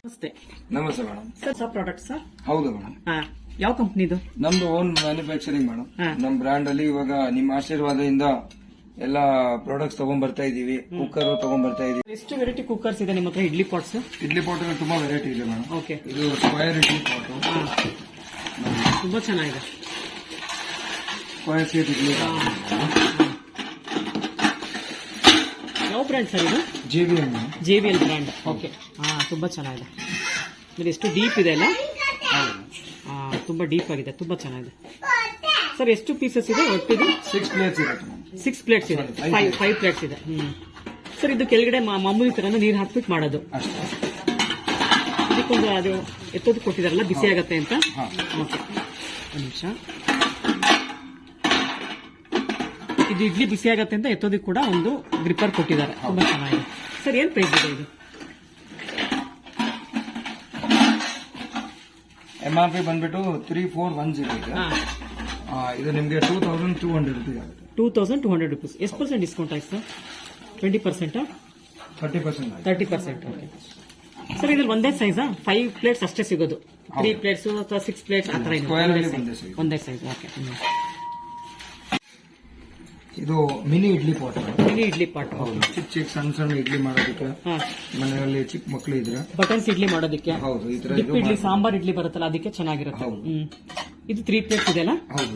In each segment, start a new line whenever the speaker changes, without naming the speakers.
ನಮಸ್ತೆ
ನಮಸ್ತೆ madam.
Sir product sir.
ಹೌದು ಮೇಡಮ್.
ಯಾವ ಕಂಪ್ನಿದು?
ನಮ್ದು ಓನ್ ಮ್ಯಾನುಫ್ಯಾಕ್ಚರಿಂಗ್ ಮೇಡಮ್. ನಮ್ ಬ್ರ್ಯಾಂಡ್ ಅಲ್ಲಿ ಇವಾಗ ನಿಮ್ಮ ಆಶೀರ್ವಾದದಿಂದ ಎಲ್ಲ ಪ್ರಾಡಕ್ಟ್ಸ್ ತಗೊಂಡ್ ಬರ್ತಾ ಇದೀವಿ. ಕುಕ್ಕರ್ ತಗೊಂಡ್ ಬರ್ತಾ ಇದೀವಿ.
ಎಷ್ಟು ವೆರೈಟಿ ಕುಕ್ಕರ್ಸ್ ಇದೆ ನಿಮ್ಮ ಹತ್ರ? ಇಡ್ಲಿ ಪಾಟ್ಸ್?
ಇಡ್ಲಿ ಪಾಟ್ ತುಂಬಾ ವೆರೈಟಿ ಇದೆ ಮೇಡಮ್.
ಓಕೆ,
ಇದು ಸ್ಕ್ವಯರ್ ಇಡ್ಲಿ ಪಾಟ್
ತುಂಬಾ ಚೆನ್ನಾಗಿದೆ.
Square shape idli.
ಯಾವ ಬ್ರ್ಯಾಂಡ್ ಸರ್ ಇದು?
JBL
brand. ಓಕೆ, ತುಂಬಾ ಚೆನ್ನಾಗಿದೆ. ಇದು ಎಷ್ಟು ಡೀಪ್ ಇದೆ ಅಲ್ಲ? ತುಂಬಾ ಡೀಪ್ ಆಗಿದೆ, ತುಂಬಾ ಚೆನ್ನಾಗಿದೆ ಸರ್. ಎಷ್ಟು ಪೀಸಸ್ ಇದೆ ಒಟ್ಟಿಗೆ?
6 ಪ್ಲೇಟ್ಸ್ ಇದೆ.
6 ಪ್ಲೇಟ್ಸ್ ಇದೆ. 5 ಪ್ಲೇಟ್ಸ್ ಇದೆ. ಸರ್, ಇದು ಕೆಳಗಡೆ ಮಾಮೂಲಿ ತರನ ನೀರು ಹಾಕ್ಬಿಟ್ಟು ಮಾಡೋದು
ಅಷ್ಟೇ.
ಇದಕ್ಕೊಂದು ಅದು ಎತ್ತೋದು ಕೊಟ್ಟಿದಾರಲ್ಲ, ಬಿಸಿ ಆಗತ್ತೆ ಅಂತ. ಓಕೆ, ಒಂದು ನಿಮಿಷ. ಇದು ಇಡ್ಲಿ ಬಿಸಿ ಆಗತ್ತೆ ಅಂತ ಎತ್ತೋದಕ್ಕೆ ಕೂಡ ಒಂದು ಗ್ರಿಪ್ಪರ್ ಕೊಟ್ಟಿದ್ದಾರೆ. ತುಂಬಾ ಚೆನ್ನಾಗಿದೆ ಸರ್. ಏನ್ ಪ್ರೈಸ್ ಇದೆ ಇದು?
MRP ಬಂದ್ಬಿಟ್ಟು 3410 ಇದೆ. ಇದು ನಿಮ್ಗೆ 2200 ರುಪೀಸ್ ಆಗುತ್ತೆ.
2200 ರುಪೀಸ್. ಎಷ್ಟು ಪರ್ಸೆಂಟ್ ಡಿಸ್ಕೌಂಟ್ ಆಯ್ತು ಸರ್? 20%?
30%.
30%. ಓಕೆ ಸರ್, ಇದ್ರಲ್ಲಿ ಒಂದೇ ಸೈಜಾ? 5 ಪ್ಲೇಟ್ಸ್ ಅಷ್ಟೇ ಸಿಗೋದು? 3 ಪ್ಲೇಟ್ಸ್ ಅಥವಾ 6 ಪ್ಲೇಟ್ಸ್ ಆ ತರ ಇದೆ? ಒಂದೇ ಸೈಜ್. ಓಕೆ.
ಇದು mini idli pot.
Mini idli pot.
ಹೌದು, ಚಿಕ್ಕ ಸಣ್ಣ ಇಡ್ಲಿ ಮಾಡೋದಕ್ಕೆ. ಮನೆಯಲ್ಲಿ ಚಿಕ್ಕ ಮಕ್ಕಳು ಇದ್ರೆ
ಬಟನ್ಸ್ ಇಡ್ಲಿ ಮಾಡೋದಕ್ಕೆ.
ಹೌದು, ಈ ತರ
ಇಡ್ಲಿ ಸಾಂಬಾರ್ ಇಡ್ಲಿ ಬರುತ್ತಲ್ಲ, ಅದಕ್ಕೆ ಚೆನ್ನಾಗಿರುತ್ತೆ. ಇದು 3 ಪ್ಲೇಟ್ಸ್ ಇದೆಲ್ಲ.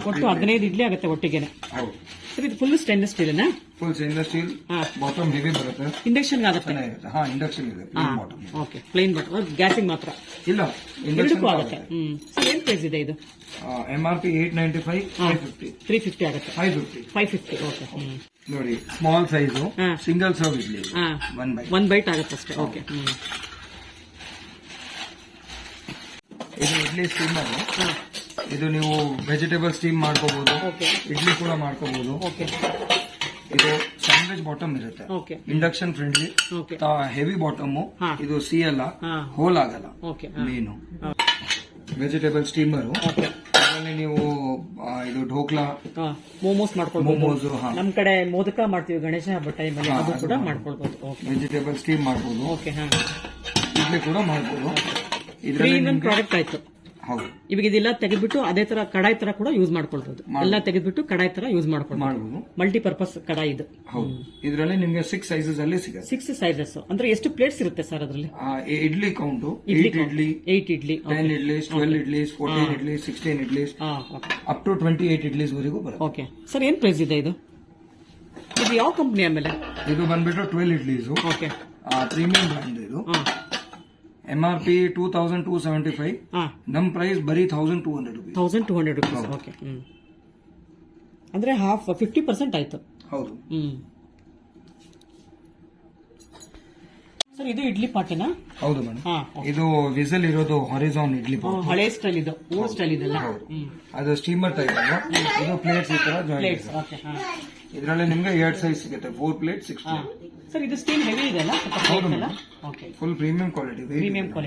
ಒಟ್ಟು 15 ಇಡ್ಲಿ ಆಗುತ್ತೆ ಒಟ್ಟಿಗೆನೆ.
ಹೌದು
ಸರ್, ಇದು full stainless steel?
Full stainless steel. Bottom heavy ಬರುತ್ತೆ.
ಇಂಡಕ್ಷನ್ ಆಗುತ್ತೆ?
ಇಂಡಕ್ಷನ್ ಇದೆ.
Okay, plain bottom. ಗ್ಯಾಸಿಂಗ್ ಮಾತ್ರ
ಇಲ್ಲ,
ಎರಡಕ್ಕೂ ಆಗುತ್ತೆ. ಸರ್, ಏನ್ ಪ್ರೈಸ್ ಇದೆ ಇದು?
MRP 895, 550.
350 ಆಗುತ್ತೆ. 550. ಓಕೆ.
ನೋಡಿ, small size single serve idli. 1 bite
ಆಗುತ್ತೆ ಅಷ್ಟೇ. ಓಕೆ.
ಇದು ಇಡ್ಲಿ ಸ್ಟೀಮರ್. ಇದು ನೀವು ವೆಜಿಟೇಬಲ್ ಸ್ಟೀಮ್ ಮಾಡ್ಕೋಬಹುದು, ಇಡ್ಲಿ ಕೂಡ ಮಾಡ್ಕೋಬಹುದು. ಇದು ಸ್ಯಾಂಡ್ವಿಚ್ ಬಾಟಮ್ ಇರುತ್ತೆ. Induction friendly. Heavy bottom. ಇದು ಸಿಯಲ್ಲ, ಹೋಲ್ ಆಗಲ್ಲ. Main vegetable steamer. ಅದರಲ್ಲಿ ನೀವು ಇದು ಢೋಕ್ಲಾ,
ಮೋಮೋಸ್ ಮಾಡ್ಕೊಳ್ಬಹುದು. ನಮ್ ಕಡೆ ಮೋದಕ ಮಾಡ್ತೀವಿ ಗಣೇಶ ಹಬ್ಬ ಟೈಮಲ್ಲಿ, ಅದು ಕೂಡ ಮಾಡ್ಕೊಳ್ಬಹುದು.
ವೆಜಿಟೇಬಲ್ ಸ್ಟೀಮ್ ಮಾಡ್ಬೋದು.
ಓಕೆ.
ಇಡ್ಲಿ ಕೂಡ ಮಾಡ್ಬೋದು.
ಇದರಲ್ಲಿ ಪ್ರಾಡಕ್ಟ್ ಆಯ್ತು.
ಹೌದು,
ಇವಾಗ ಇದೆಲ್ಲ ತೆಗೆದ್ಬಿಟ್ಟು ಅದೇ ತರ ಕಡಾಯಿ ತರ ಕೂಡ ಯೂಸ್ ಮಾಡ್ಕೊಳ್ಬಹುದು. ಎಲ್ಲ ತೆಗೆದ್ಬಿಟ್ಟು ಕಡಾಯಿ ತರ ಯೂಸ್ ಮಾಡ್ಕೊಳ್ಬಹುದು. ಮಲ್ಟಿಪರ್ಪಸ್ ಕಡಾಯಿ ಇದು.
ಹೌದು, ಇದರಲ್ಲಿ ನಿಮ್ಗೆ 6 ಸೈಜಸ್ ಅಲ್ಲಿ ಸಿಗುತ್ತೆ.
6 ಸೈಜಸ್ ಅಂದ್ರೆ ಎಷ್ಟು ಪ್ಲೇಟ್ಸ್ ಇರುತ್ತೆ ಸರ್ ಅದರಲ್ಲಿ?
Idli count 8 idli, 10 idlis, 12 idlis, 14 idlis, 16 idlis, up to 28 idlis ವರೆಗೂ ಬರುತ್ತೆ.
ಓಕೆ ಸರ್, ಏನ್ ಪ್ರೈಸ್ ಇದೆ ಇದು? ಇದು ಯಾವ ಕಂಪನಿ? ಆಮೇಲೆ
ಇದು ಬಂದ್ಬಿಟ್ಟು 12 ಇಡ್ಲೀಸ್.
Okay,
premium brand. ಇದು MRP 2275. ನಮ್ ಪ್ರೈಸ್ ಬರೀ 1200 ರುಪೀಸ್.
1200 ರುಪೀಸ್. ಓಕೆ. ಅಂದ್ರೆ 50% ಆಯ್ತು.
ಹೌದು.
ಸರ್, ಇದು ಇಡ್ಲಿ ಪಾಟಿನ?
ಹೌದು ಮೇಡಮ್. ಇದು ವಿಸಲ್ ಇರೋದು ಹಾರಿಜಾನ್ ಇಡ್ಲಿ ಪಾಟ್.
ಹಳೆ ಸ್ಟೈಲ್ ಇದು, ಓಲ್ಡ್ ಸ್ಟೈಲ್ ಇದೆಲ್ಲ.
ಅದು ಸ್ಟೀಮರ್ ಟೈಪ್. ಇದು ಪ್ಲೇಟ್ಸ್ ಈ ತರ ಜಾಯಿಂಟ್. ಇದರಲ್ಲಿ ನಿಮ್ಗೆ 2 ಸೈಜ್ ಸಿಗುತ್ತೆ. 4 ಪ್ಲೇಟ್, 6 ಪ್ಲೇಟ್.
ಸರ್, ಇದು ಸ್ಟೀಲ್ ಹೆವಿ ಇದೆ ಅಲ್ಲ?
Full premium quality.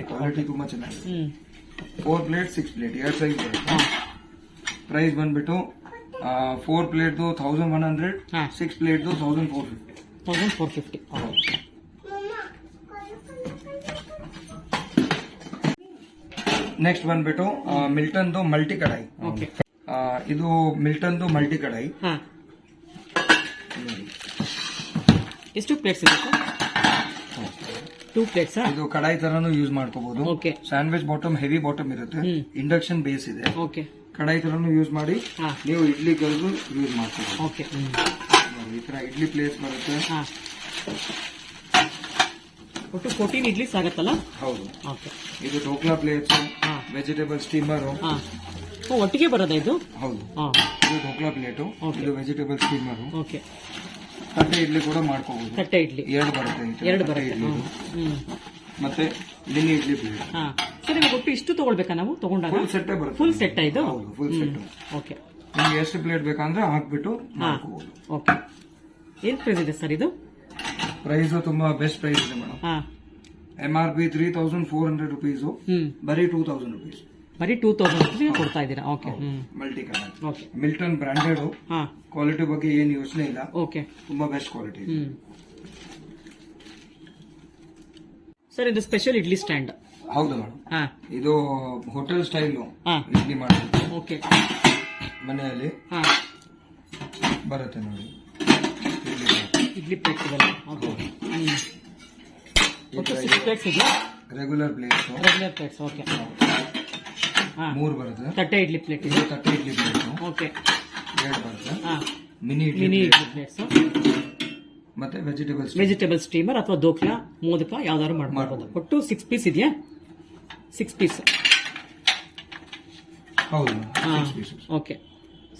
ಕ್ವಾಲಿಟಿ ತುಂಬಾ ಚೆನ್ನಾಗಿದೆ. 4 ಪ್ಲೇಟ್, 6 ಪ್ಲೇಟ್ 2 ಸೈಜ್ ಬರುತ್ತೆ. ಪ್ರೈಸ್ ಬಂದ್ಬಿಟ್ಟು 4 ಪ್ಲೇಟ್ 1100, 6 ಪ್ಲೇಟ್ 1450. ನೆಕ್ಸ್ಟ್ ಬಂದ್ಬಿಟ್ಟು ಮಿಲ್ಟನ್ ಮಲ್ಟಿ ಕಡಾಯಿ. ಇದು ಮಿಲ್ಟನ್ ಮಲ್ಟಿ ಕಡಾಯಿ.
ಎಷ್ಟು ಪ್ಲೇಟ್ಸ್ ಇದೆ ಸರ್? 2 ಪ್ಲೇಟ್ಸ್. ಇದು
ಕಡಾಯಿ ತರನು ಯೂಸ್ ಮಾಡ್ಕೋಬಹುದು. ಸ್ಯಾಂಡ್ವಿಚ್ ಬಾಟಮ್ ಹೆವಿ ಬಾಟಮ್ ಇರುತ್ತೆ. ಇಂಡಕ್ಷನ್ ಬೇಸ್ ಇದೆ. ಕಡಾಯಿ ತರನು ಯೂಸ್ ಮಾಡಿ ನೀವು ಇಡ್ಲಿ ಕಲ್ಲು ಯೂಸ್ ಮಾಡ್ಕೋಬಹುದು. ಈ ತರ ಇಡ್ಲಿ ಪ್ಲೇಟ್ಸ್ ಬರುತ್ತೆ.
ಒಟ್ಟು 14 ಇಡ್ಲಿಸ್ ಆಗತ್ತಲ್ಲ?
ಹೌದು. ಇದು ಢೋಕ್ಲಾ ಪ್ಲೇಟ್ಸ್, ವೆಜಿಟೇಬಲ್ ಸ್ಟೀಮರ್.
ಒಟ್ಟಿಗೆ ಬರೋದ ಇದು?
ಹೌದು, ಇದು ಢೋಕ್ಲಾ ಪ್ಲೇಟು, ಇದು ವೆಜಿಟೇಬಲ್ ಸ್ಟೀಮರ್. ತಟ್ಟೆ ಇಡ್ಲಿ ಕೂಡ ಮಾಡ್ಕೋಬಹುದು.
ತಟ್ಟೆ ಇಡ್ಲಿ 2 ಬರುತ್ತೆ.
ಮತ್ತೆ ಮಿನಿ ಇಡ್ಲಿ ಪ್ಲೇಟ್.
ಸರ್, ಒಟ್ಟು ಇಷ್ಟು ತಗೊಳ್ಬೇಕಾ ನಾವು ತಗೊಂಡಾಗ?
ಫುಲ್ ಸೆಟ್ ಬರುತ್ತೆ.
ಫುಲ್ ಸೆಟ್ ಇದು?
Full set.
ಓಕೆ.
ನಿಮ್ಗೆ ಎಷ್ಟು ಪ್ಲೇಟ್ ಬೇಕಂದ್ರೆ ಹಾಕ್ಬಿಟ್ಟು ಮಾಡ್ಕೋಬಹುದು.
ಓಕೆ. ಏನ್ ಪ್ರೈಸ್ ಇದೆ ಸರ್ ಇದು?
ಪ್ರೈಸ್ ತುಂಬಾ ಬೆಸ್ಟ್ ಪ್ರೈಸ್ ಇದೆ ಮೇಡಮ್. MRP 3400 ರುಪೀಸ್, ಬರೀ 2000 ರುಪೀಸ್.
ಬರೀ 2000 ರುಪೀಸ್ ಕೊಡ್ತಾ ಇದ್ದೀರಾ? Okay.
Multi colour. Milton branded. Quality ಬಗ್ಗೆ ಏನು ಯೋಚನೆ ಇಲ್ಲ. ತುಂಬಾ ಬೆಸ್ಟ್ ಕ್ವಾಲಿಟಿ.
ಸರ್ ಇದು ಸ್ಪೆಷಲ್ ಇಡ್ಲಿ ಸ್ಟ್ಯಾಂಡ್.
ಹೌದು ಮೇಡಮ್.
ಹಾ
ಇದು ಹೋಟೆಲ್ ಸ್ಟೈಲು
ಹಾ
ಇಡ್ಲಿ ಮಾಡೋದು
ಓಕೆ.
ಮನೆಯಲ್ಲಿ
ಹಾ
ಬರುತ್ತೆ ನೋಡಿ
ಇಡ್ಲಿ ಪ್ಲೇಟ್ಸ್ ಇದೆಲ್ಲ. ಓಕೆ. ಓಕೆ 6 ಪ್ಲೇಟ್ಸ್ ಇದೆ.
Regular plates
regular plates. Okay. ಹಾ
3 ಬರುತ್ತೆ.
ತಟ್ಟೆ ಇಡ್ಲಿ ಪ್ಲೇಟ್ ಇದೆ.
ಇದು ತಟ್ಟೆ ಇಡ್ಲಿ ಪ್ಲೇಟ್ಸ್
ಓಕೆ.
2 ಬರುತ್ತೆ.
ಹಾ
mini
mini
idli
idli plates
ಮತ್ತೆ ವೆಜಿಟೇಬಲ್ಸ್.
ವೆಜಿಟೇಬಲ್ ಸ್ಟೀಮರ್ ಅಥವಾ ದೋಕ್ಲಾ ಮೋದಕ ಯಾವ್ದಾದ್ರು ಮಾಡ್ಬೋದು. ಒಟ್ಟು 6 ಪೀಸ್ ಇದೆಯಾ? 6 ಪೀಸ್.
ಹೌದು
ಹಾ
6 ಪೀಸಸ್.
ಓಕೆ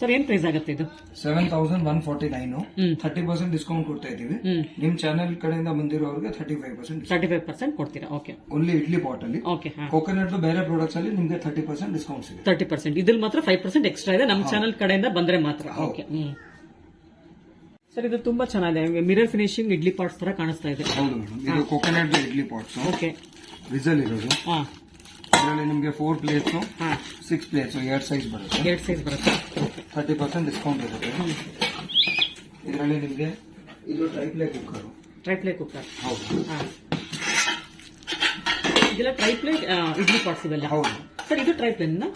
ಸರ್ ಏನ್ ಪ್ರೈಸ್ ಆಗುತ್ತೆ ಇದು?
7149.
ಹ್ಮ್
30% ಡಿಸ್ಕೌಂಟ್ ಕೊಡ್ತಾ ಇದೀವಿ.
ಹ್ಮ್
ನಿಮ್ ಚಾನೆಲ್ ಕಡೆಯಿಂದ ಬಂದಿರೋರಿಗೆ 35%
35% ಕೊಡ್ತೀರಾ? ಓಕೆ.
ಓನ್ಲಿ ಇಡ್ಲಿ ಪಾಟ್ ಅಲ್ಲಿ.
ಓಕೆ. ಹಾ
ಕೋಕೋನಟ್ ಬೇರೆ ಪ್ರಾಡಕ್ಟ್ಸ್ ಅಲ್ಲಿ ನಿಮ್ಗೆ 30% ಡಿಸ್ಕೌಂಟ್ ಸಿಗುತ್ತೆ.
30%. ಇದ್ರಲ್ಲಿ ಮಾತ್ರ 5% ಎಕ್ಸ್ಟ್ರಾ ಇದೆ ನಮ್ಮ ಚಾನಲ್ ಕಡೆಯಿಂದ ಬಂದ್ರೆ ಮಾತ್ರ. ಓಕೆ. ಸರ್ ಇದು ತುಂಬಾ ಚೆನ್ನಾಗಿದೆ. ಮಿರರ್ ಫಿನಿಶಿಂಗ್ ಇಡ್ಲಿ ಪಾಟ್ಸ್ ತರ ಕಾಣಿಸ್ತಾ ಇದೆ.
ಹೌದು ಮೇಡಮ್. ಇದು coconut idli pots.
Okay.
Whistle ಇರೋದು.
ಹಾ
ಇದರಲ್ಲಿ ನಿಮ್ಗೆ 4 ಪ್ಲೇಟ್ಸ್
ಹಾ
6 ಪ್ಲೇಟ್ಸ್ 2 ಸೈಜ್ ಬರುತ್ತೆ.
2 ಸೈಜ್ ಬರುತ್ತೆ.
30% ಡಿಸ್ಕೌಂಟ್ ಇರುತ್ತೆ. ಇದರಲ್ಲಿ ನಿಮ್ಗೆ ಇದು ಟ್ರೈಪ್ಲೇ ಕುಕ್ಕರ್.
ಟ್ರೈಪ್ಲೇ ಕುಕ್ಕರ್.
ಹೌದು.
ಹಾ ಇದೆಲ್ಲ ಟ್ರೈಪ್ಲೇ ಇಡ್ಲಿ ಪಾಟ್ಸ್ ಇವೆಲ್ಲ.
ಹೌದು
ಸರ್ ಇದು ಟ್ರೈಪ್ಲೇನ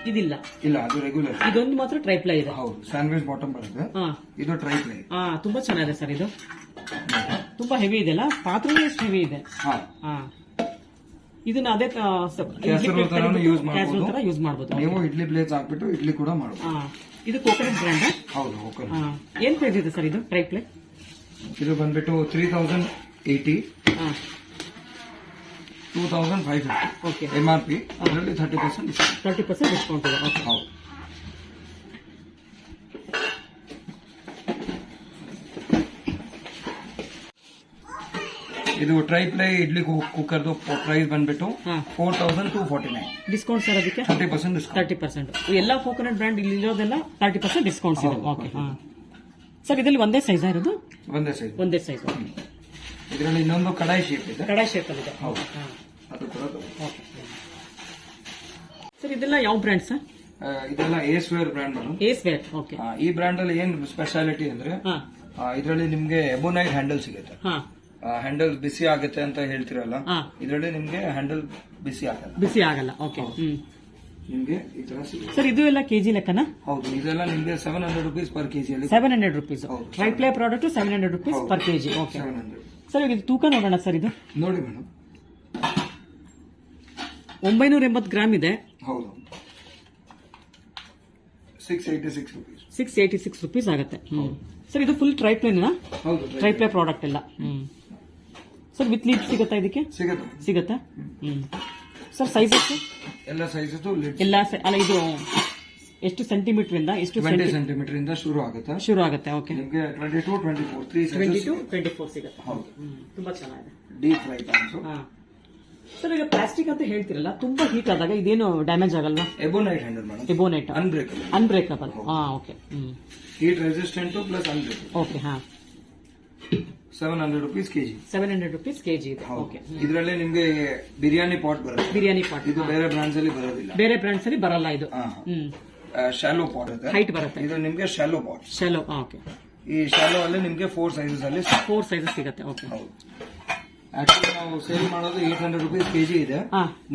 ಇದಿಲ್ಲ.
ಇಲ್ಲ ಅದು ರೆಗ್ಯುಲರ್.
ಇದೊಂದು ಮಾತ್ರ ಟ್ರೈಪ್ಲೇ ಇದೆ.
ಹೌದು ಸ್ಯಾಂಡ್ವಿಚ್ ಬಾಟಮ್ ಬರುತ್ತೆ.
ಹಾ
ಇದು ಟ್ರೈಪ್ಲೇ.
ಹಾ ತುಂಬಾ ಚೆನ್ನಾಗಿದೆ ಸರ್. ಇದು ತುಂಬಾ ಹೆವಿ ಇದೆಲ್ಲ. ಪಾತ್ರೆ ಎಷ್ಟು ಹೆವಿ ಇದೆ.
ಹಾ
ಹಾ ಇದನ್ನ ಅದೇ
ಕ್ಯಾಸರೋಲ್ ತರಾನು ಯೂಸ್ ಮಾಡಬಹುದು.
ತರ ಯೂಸ್ ಮಾಡಬಹುದು.
ನೀವು ಇಡ್ಲಿ ಪ್ಲೇಟ್ಸ್ ಹಾಕ್ಬಿಟ್ಟು ಇಡ್ಲಿ ಕೂಡ ಮಾಡಬಹುದು.
ಹಾ ಇದು ಕೋಕೋನಟ್ ಬ್ರ್ಯಾಂಡ್.
ಹೌದು ಓಕೆ.
ಹಾ ಏನ್ ಪ್ರೈಸ್ ಇದೆ ಸರ್ ಇದು ಟ್ರೈಪ್ಲೇ?
ಇದು ಬಂದ್ಬಿಟ್ಟು 3080.
ಹಾ
2550
ಓಕೆ.
MRP. ಅದರಲ್ಲಿ 30% ಡಿಸ್ಕೌಂಟ್.
30% ಡಿಸ್ಕೌಂಟ್ ಇದೆ. ಓಕೆ.
ಹೌದು. ಇದು ಟ್ರೈಪ್ಲೈ ಇಡ್ಲಿ ಕುಕ್ಕರ್ದು ಪ್ರೈಸ್ ಬಂದ್ಬಿಟ್ಟು
ಹಾ
4249.
ಡಿಸ್ಕೌಂಟ್ ಸರ್ ಅದಕ್ಕೆ
30% ಡಿಸ್ಕೌಂಟ್.
30%. ಎಲ್ಲ ಕೋಕೋನಟ್ ಬ್ರ್ಯಾಂಡ್ ಇಲ್ಲಿ ಇರೋದೆಲ್ಲ 30% ಡಿಸ್ಕೌಂಟ್ಸ್ ಇದೆ. ಓಕೆ. ಹಾ ಸರ್ ಇದರಲ್ಲಿ ಒಂದೇ ಸೈಜ್ ಇರೋದು?
ಒಂದೇ ಸೈಜ್.
ಒಂದೇ ಸೈಜ್.
ಇದರಲ್ಲಿ ಇನ್ನೊಂದು ಕಡಾಯಿ ಶೇಪ್ ಇದೆ.
ಕಡಾಯಿ ಶೇಪ್ ಅಲ್ಲಿ ಇದೆ.
ಹೌದು.
ಹಾ
ಅದು ಕೂಡ ತಗೊಳ್ಳಿ.
ಓಕೆ. ಸರ್ ಇದೆಲ್ಲ ಯಾವ ಬ್ರ್ಯಾಂಡ್ ಸರ್?
ಇದೆಲ್ಲ ಏಸ್ವೇರ್ ಬ್ರ್ಯಾಂಡ್ ಮೇಡಮ್.
ಏಸ್ವೇರ್. ಓಕೆ.
ಈ ಬ್ರ್ಯಾಂಡ್ ಅಲ್ಲಿ ಏನ್ ಸ್ಪೆಷಾಲಿಟಿ ಅಂದ್ರೆ
ಹಾ
ಇದರಲ್ಲಿ ನಿಮ್ಗೆ ಎಬೋನೈಟ್ ಹ್ಯಾಂಡಲ್ ಸಿಗುತ್ತೆ.
ಹಾ
ಹ್ಯಾಂಡಲ್ ಬಿಸಿ ಆಗುತ್ತೆ ಅಂತ ಹೇಳ್ತಿರಲ್ಲ,
ಹಾ
ಇದರಲ್ಲಿ ನಿಮ್ಗೆ ಹ್ಯಾಂಡಲ್ ಬಿಸಿ ಆಗಲ್ಲ.
ಬಿಸಿ ಆಗಲ್ಲ. ಓಕೆ.
ನಿಮ್ಗೆ ಈ ತರ ಸಿಗುತ್ತೆ.
ಸರ್ ಇದು ಎಲ್ಲ ಕೆಜಿ ಲೆಕ್ಕನ?
ಹೌದು. ಇದೆಲ್ಲ ನಿಮ್ಗೆ 700 rupees per kg ಅಲ್ಲಿ.
700 rupees.
ಹೌದು.
ಟ್ರೈಪ್ಲೇ ಪ್ರಾಡಕ್ಟ್ 700 rupees
ಹೌದು.
Per KG. ಓಕೆ
700.
ಸರ್ ಇದು ತೂಕ ನೋಡೋಣ ಸರ್. ಇದು
ನೋಡಿ ಮೇಡಮ್
980 ಗ್ರಾಮ್ ಇದೆ.
ಹೌದು 686 rupees.
686 rupees ಆಗುತ್ತೆ. ಸರ್ ಇದು ಫುಲ್ ಟ್ರೈಪ್ಲೇನ?
ಹೌದು
ಟ್ರೈಪ್ಲೇ ಪ್ರಾಡಕ್ಟ್ ಎಲ್ಲ. ಸರ್ ವಿತ್ ಲೀಡ್ ಸಿಗುತ್ತಾ ಇದಕ್ಕೆ? ಸಿಗುತ್ತಾ? ಸರ್ ಸೈಜ್ ಎಷ್ಟು?
ಎಲ್ಲ ಸೈಜಸ್
ಎಲ್ಲ ಅಲ್ಲ ಇದು ಎಷ್ಟು ಸೆಂಟಿಮೀಟರ್ ಇಂದ ಎಷ್ಟು
20 ಸೆಂಟಿಮೀಟರ್ ಇಂದ ಶುರು ಆಗುತ್ತೆ. ಓಕೆ. ನಿಮಗೆ 22 24 3 ಸೈಜಸ್
24 ಸಿಗುತ್ತೆ.
ಹೌದು.
ತುಂಬಾ ಚೆನ್ನಾಗಿದೆ.
Deep fry pans.
ಸರ್ ಈಗ ಪ್ಲಾಸ್ಟಿಕ್ ಅಂತ ಹೇಳ್ತಿರಲ್ಲ, ತುಂಬಾ ಹೀಟ್ ಆದಾಗ ಇದೇನು ಡ್ಯಾಮೇಜ್ ಆಗಲ್ವಾ?
Ebonite handle madam.
Ebonite
unbreakable.
Unbreakable. Okay.
Heat resistant plus unbreakable.
Okay. ಹಾ
700 rupees kg.
700 rupees kg ಇದೆ. ಓಕೆ.
ಇದರಲ್ಲಿ ನಿಮ್ಗೆ ಬಿರಿಯಾನಿ ಪಾಟ್ ಬರುತ್ತೆ.
ಬಿರಿಯಾನಿ ಪಾಟ್.
ಇದು ಬೇರೆ ಬ್ರಾಂಡ್ಸ್ ಅಲ್ಲಿ ಬರೋದಿಲ್ಲ.
ಬೇರೆ ಬ್ರಾಂಡ್ಸ್ ಅಲ್ಲಿ ಬರಲ್ಲ ಇದು.
ಶಾಲೋ ಪಾಟ್ ಇದೆ.
ಹೈಟ್ ಬರುತ್ತೆ.
ಇದು ನಿಮ್ಗೆ ಶಾಲೋ ಪಾಟ್.
ಶಾಲೋ. ಓಕೆ.
ಈ ಶಾಲೋ ಅಲ್ಲಿ ನಿಮ್ಗೆ 4 ಸೈಜಸ್ ಅಲ್ಲಿ
4 ಸೈಜಸ್ ಸಿಗುತ್ತೆ. ಓಕೆ.
ಹೌದು. ಆಕ್ಚುಲಿ ನಾವು ಸೇಲ್ ಮಾಡೋದು 800 rupees kg ಇದೆ.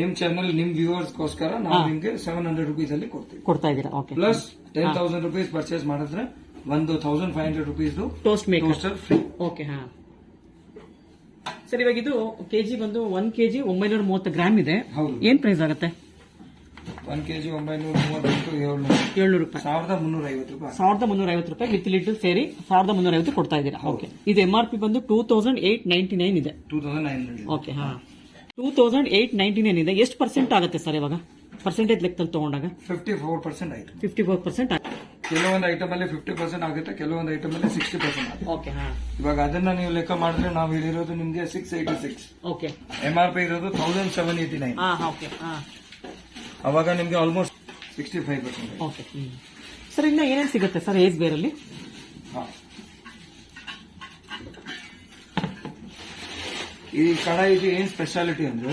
ನಿಮ್ ಚಾನಲ್ ನಿಮ್ ವ್ಯೂವರ್ಸ್ ಗೋಸ್ಕರ ನಾವು ನಿಮ್ಗೆ 700 rupees ಅಲ್ಲಿ ಕೊಡ್ತಾ
ಇದ್ದೀರಾ. ಓಕೆ.
ಪ್ಲಸ್ 10,000 rupees ಪರ್ಚೇಸ್ ಮಾಡಿದ್ರೆ 1,500 rupees
toast
toaster free.
Okay. ಹಾ ಸರ್ ಇವಾಗ ಇದು ಕೆಜಿ ಬಂದು 1 kg 930 ಗ್ರಾಮ್ ಇದೆ.
ಹೌದು.
ಏನ್ ಪ್ರೈಸ್ ಆಗುತ್ತೆ?
1 kg 930
700 ರೂಪಾಯಿ.
1350 ರೂಪಾಯಿ.
1350 ರೂಪಾಯಿ ವಿತ್ ಲಿಡ್ ಸೇರಿ 1350 ಕೊಡ್ತಾ ಇದ್ದೀರಾ. ಓಕೆ. ಇದು MRP ಬಂದು 2899 ಇದೆ.
2900.
ಓಕೆ. ಹಾ 2899 ಇದೆ. ಎಷ್ಟು ಪರ್ಸೆಂಟ್ ಆಗುತ್ತೆ ಸರ್ ಇವಾಗ ಪರ್ಸೆಂಟೇಜ್ ಲೆಕ್ಕದಲ್ಲಿ ತಗೊಂಡಾಗ?
54% ಆಯ್ತು.
54%
ಕೆಲವೊಂದು ಐಟಮ್ ಅಲ್ಲಿ 50% ಆಗುತ್ತೆ, ಕೆಲವೊಂದು ಐಟಮ್ ಅಲ್ಲಿ 60% ಆಗುತ್ತೆ.
ಓಕೆ. ಹಾ
ಇವಾಗ ಅದನ್ನ ನೀವು ಲೆಕ್ಕ ಮಾಡಿದ್ರೆ ನಾವು ಹೇಳಿರೋದು ನಿಮ್ಗೆ 686.
ಓಕೆ. MRP
ಇರೋದು 1789.
ಓಕೆ.
ಅವಾಗ ನಿಮ್ಗೆ ಆಲ್ಮೋಸ್ಟ್ 65%.
ಓಕೆ. ಸರ್ ಇನ್ನ ಏನೇನು ಸಿಗುತ್ತೆ ಸರ್ ಏಸ್ ಬೇರಲ್ಲಿ?
ಈ ಕಡಾಯಿಗೆ ಏನ್ ಸ್ಪೆಷಾಲಿಟಿ ಅಂದ್ರೆ